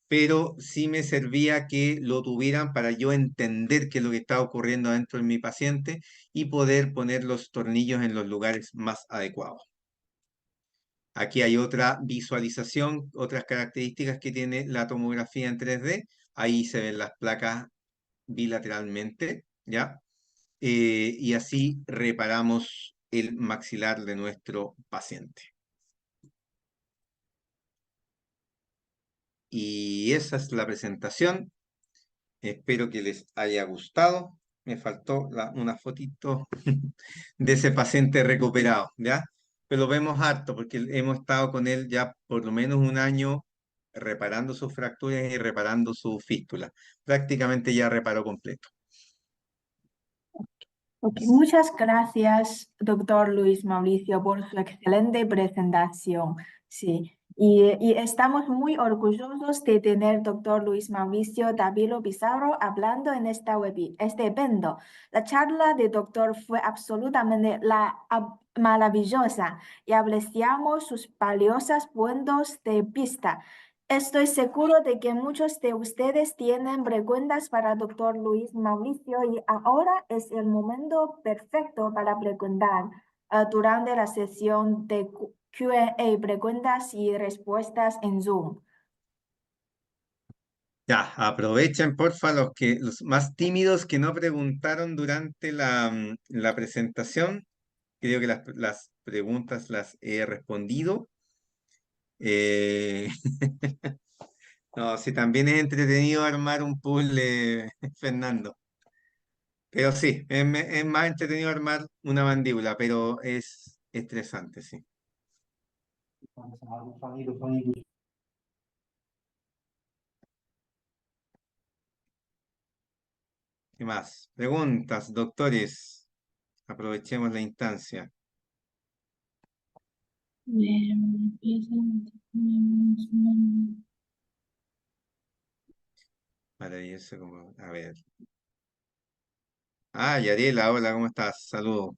Speaker 2: pero sí me servía que lo tuvieran para yo entender qué es lo que estaba ocurriendo dentro de mi paciente y poder poner los tornillos en los lugares más adecuados. Aquí hay otra visualización, otras características que tiene la tomografía en 3D. Ahí se ven las placas bilateralmente, ¿ya? Y así reparamos el maxilar de nuestro paciente. Y esa es la presentación. Espero que les haya gustado. Me faltó una fotito de ese paciente recuperado, ¿ya? Pero lo vemos harto porque hemos estado con él ya por lo menos un año reparando sus fracturas y reparando su fístula. Prácticamente ya reparó completo.
Speaker 1: Ok, muchas gracias, doctor Luis Mauricio, por su excelente presentación. Sí, y estamos muy orgullosos de tener doctor Luis Mauricio Davilo Pizarro hablando en este evento. La charla de doctor fue absolutamente maravillosa y apreciamos sus valiosos puntos de vista. Estoy seguro de que muchos de ustedes tienen preguntas para el doctor Luis Mauricio y ahora es el momento perfecto para preguntar. Durante la sesión de Q&A, preguntas y respuestas en Zoom.
Speaker 2: Ya, aprovechen, porfa, los más tímidos que no preguntaron durante la presentación. Creo que las preguntas las he respondido. Eh, no, sí, también es entretenido armar un puzzle, Fernando. Pero sí, es más entretenido armar una mandíbula, pero es estresante, sí. ¿Qué más? Preguntas, doctores. Aprovechemos la instancia. Maravilloso, como, a ver. Ah, Yariela, hola, ¿cómo estás? Saludos.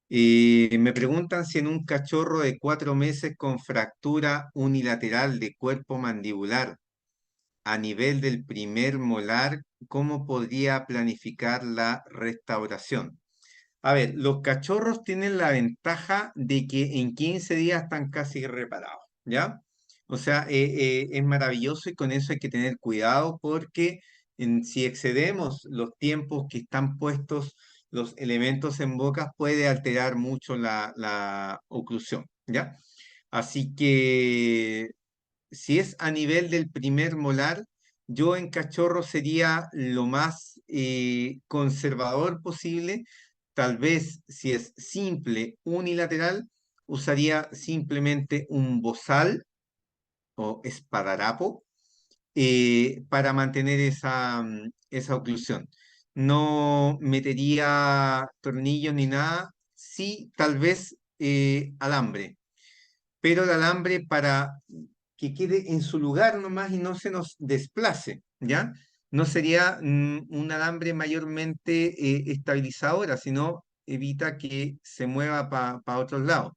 Speaker 2: Y me preguntan si en un cachorro de 4 meses con fractura unilateral de cuerpo mandibular a nivel del primer molar, ¿cómo podría planificar la restauración? A ver, los cachorros tienen la ventaja de que en 15 días están casi reparados, ¿ya? O sea, es maravilloso y con eso hay que tener cuidado porque si excedemos los tiempos que están puestos los elementos en boca puede alterar mucho la oclusión, ¿ya? Así que si es a nivel del primer molar, yo en cachorro sería lo más conservador posible. Tal vez si es simple unilateral, usaría simplemente un bozal o espadarapo para mantener esa oclusión. No metería tornillos ni nada, sí, tal vez alambre, pero el alambre para que quede en su lugar nomás y no se nos desplace, ¿ya? No sería un alambre mayormente estabilizadora, sino evita que se mueva para otros lados.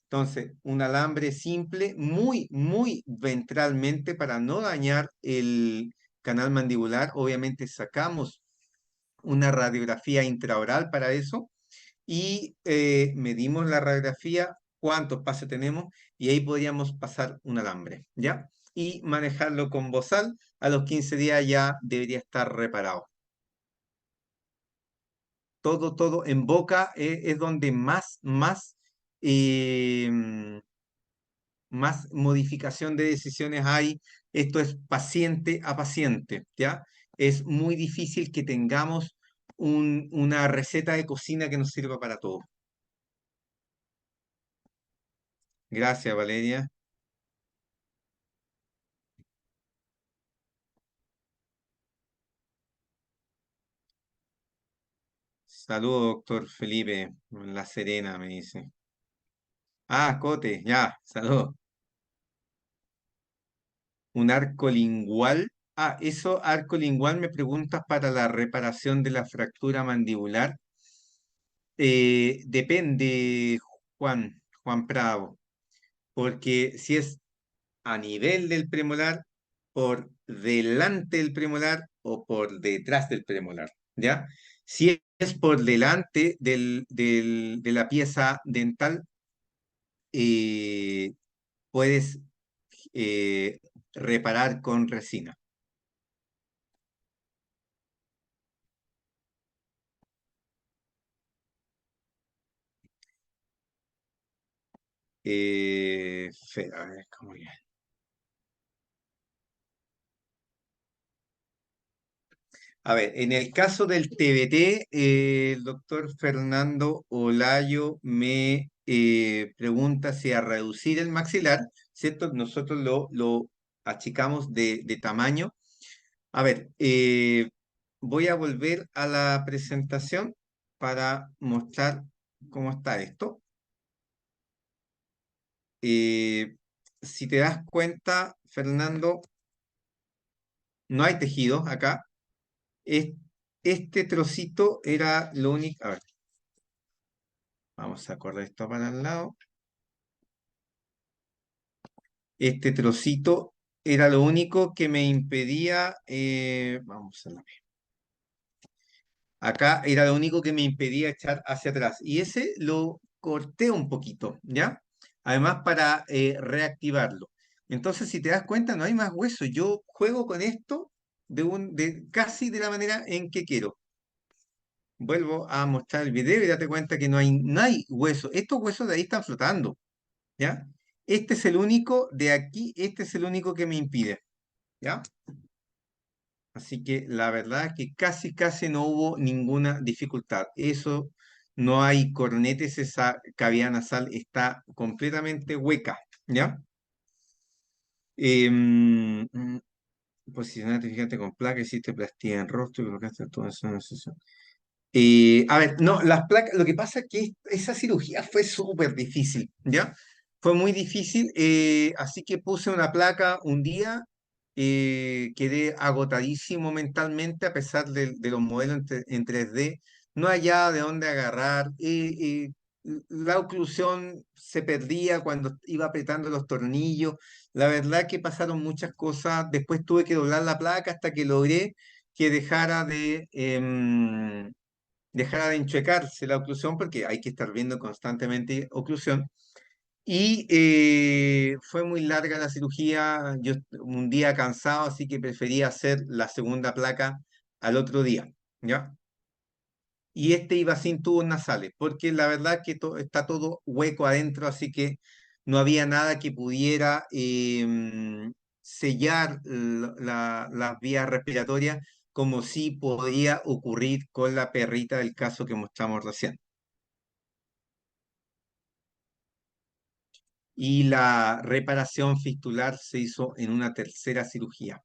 Speaker 2: Entonces, un alambre simple, muy, muy ventralmente para no dañar el canal mandibular. Obviamente sacamos una radiografía intraoral para eso y medimos la radiografía, cuántos pasos tenemos y ahí podríamos pasar un alambre, ¿ya? Y manejarlo con bozal, a los 15 días ya debería estar reparado. Todo en boca es donde eh, más modificación de decisiones hay. Esto es paciente a paciente, ¿ya? Es muy difícil que tengamos una receta de cocina que nos sirva para todo. Gracias, Valeria. Saludos, doctor Felipe. La Serena me dice. Ah, Cote, ya, saludos. Un arco lingual. Ah, eso, arco lingual, me preguntas para la reparación de la fractura mandibular. Depende, Juan Prado, porque si es a nivel del premolar, por delante del premolar o por detrás del premolar, ¿ya? Si es por delante de la pieza dental, eh, puedes eh, reparar con resina. A ver, ¿cómo que? A ver, en el caso del TBT, el doctor Fernando Olayo me pregunta si a reducir el maxilar, ¿cierto? Nosotros lo achicamos de tamaño. A ver, voy a volver a la presentación para mostrar cómo está esto. Eh, si te das cuenta, Fernando, no hay tejido acá. Es- Este trocito era lo único. A ver, vamos a correr esto para el lado. Este trocito era lo único que me impedía. Vamos a la Acá era lo único que me impedía echar hacia atrás. Y ese lo corté un poquito, ¿ya? Además para reactivarlo. Entonces, si te das cuenta, no hay más hueso. Yo juego con esto de casi de la manera en que quiero. Vuelvo a mostrar el video y date cuenta que no hay hueso. Estos huesos de ahí están flotando, ¿ya? Este es el único de aquí, este es el único que me impide, ¿ya? Así que la verdad es que casi no hubo ninguna dificultad. Eso, no hay cornetes, esa cavidad nasal está completamente hueca, ¿ya? Posicionate, fíjate con placa, hiciste plastía en rostro y colocaste todo eso en sesión. A ver, no, las placas, lo que pasa es que esa cirugía fue súper difícil, ¿ya? Fue muy difícil, así que puse una placa un día, quedé agotadísimo mentalmente a pesar de los modelos en 3D, no había de dónde agarrar, la oclusión se perdía cuando iba apretando los tornillos, la verdad que pasaron muchas cosas, después tuve que doblar la placa hasta que logré que dejara de enchuecarse la oclusión, porque hay que estar viendo constantemente oclusión. Y fue muy larga la cirugía, yo un día cansado, así que preferí hacer la segunda placa al otro día, ¿ya? Y este iba sin tubos nasales, porque la verdad que está todo hueco adentro, así que no había nada que pudiera sellar las vías respiratorias, como sí podía ocurrir con la perrita del caso que mostramos recién. Y la reparación fistular se hizo en una tercera cirugía.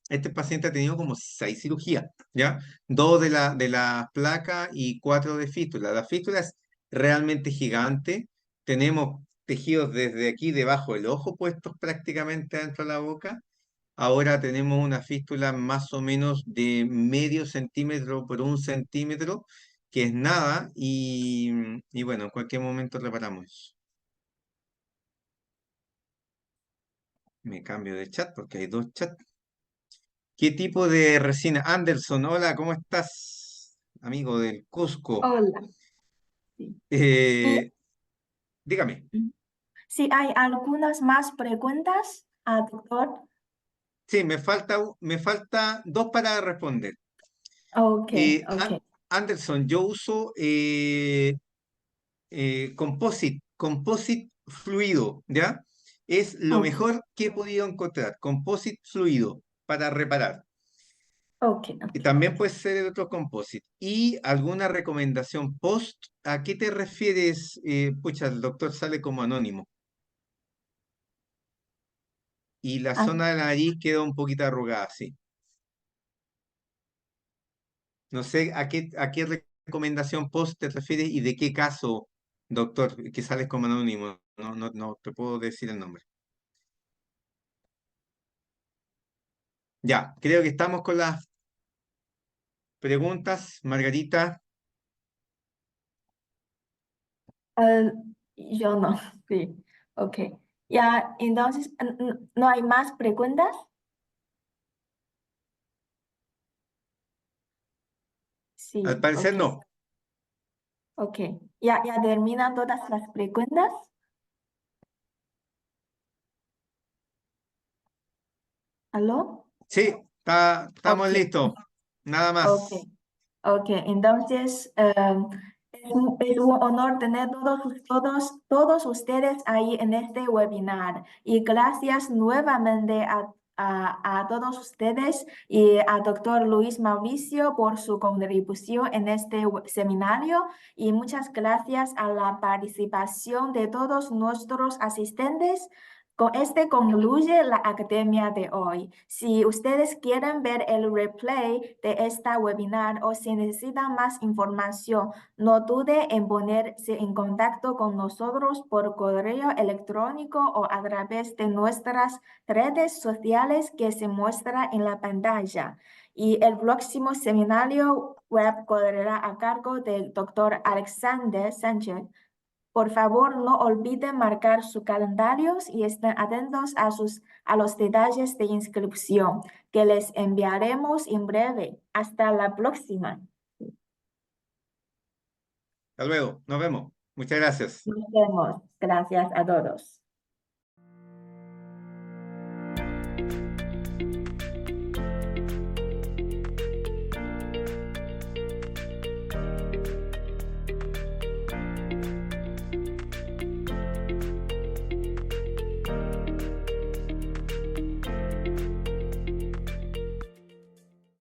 Speaker 2: Este paciente ha tenido como 6 cirugías, ¿ya? 2 de la placa y 4 de fístula. La fístula es realmente gigante. Tenemos tejidos desde aquí debajo del ojo puestos prácticamente dentro de la boca. Ahora tenemos una fístula más o menos de medio centímetro por 1 centímetro, que es nada, y bueno, en cualquier momento reparamos eso. Me cambio de chat porque hay 2 chats. ¿Qué tipo de resina? Anderson, hola, ¿cómo estás? Amigo del Cusco.
Speaker 1: Hola. Sí. Y
Speaker 2: Eh, dígame.
Speaker 1: si hay algunas más preguntas al doctor.
Speaker 2: Sí, me falta 2 para responder.
Speaker 1: Ok,
Speaker 2: Eh,
Speaker 1: ok.
Speaker 2: An- Anderson, yo uso composite fluido, ¿ya? Es lo
Speaker 1: Ok,
Speaker 2: mejor que he podido encontrar, composite fluido para reparar.
Speaker 1: ok,
Speaker 2: Y
Speaker 1: ok.
Speaker 2: también puede ser el otro composite. ¿Y alguna recomendación post? ¿A qué te refieres? Pucha, el doctor sale como anónimo. Y la
Speaker 1: Ah,
Speaker 2: zona de la nariz queda un poquito arrugada, sí. No sé a qué recomendación post te refieres y de qué caso, doctor, que sales como anónimo. No te puedo decir el nombre. Ya, creo que estamos con las preguntas, Margarita.
Speaker 1: eh, yo no, sí. Ok. Ya, entonces, ¿no hay más preguntas?
Speaker 2: Al
Speaker 1: Sí,
Speaker 2: parecer
Speaker 1: ok,
Speaker 2: no.
Speaker 1: ok. Ya terminan todas las preguntas. ¿Aló?
Speaker 2: Sí, estamos
Speaker 1: Ok,
Speaker 2: listos. Nada
Speaker 1: ok.
Speaker 2: más.
Speaker 1: Ok, entonces es un honor tener todos ustedes ahí en este webinar y gracias nuevamente a todos ustedes y a doctor Luis Mauricio por su contribución en este seminario y muchas gracias a la participación de todos nuestros asistentes. Con este concluye la academia de hoy. Si ustedes quieren ver el replay de esta webinar o si necesitan más información, no dude en ponerse en contacto con nosotros por correo electrónico o a través de nuestras redes sociales que se muestra en la pantalla. Y el próximo seminario web correrá a cargo del doctor Alexander Sánchez. Por favor, no olviden marcar sus calendarios y estén atentos a los detalles de inscripción que les enviaremos en breve. Hasta la próxima.
Speaker 2: Hasta luego, nos vemos. Muchas gracias.
Speaker 1: Nos vemos. Gracias a todos.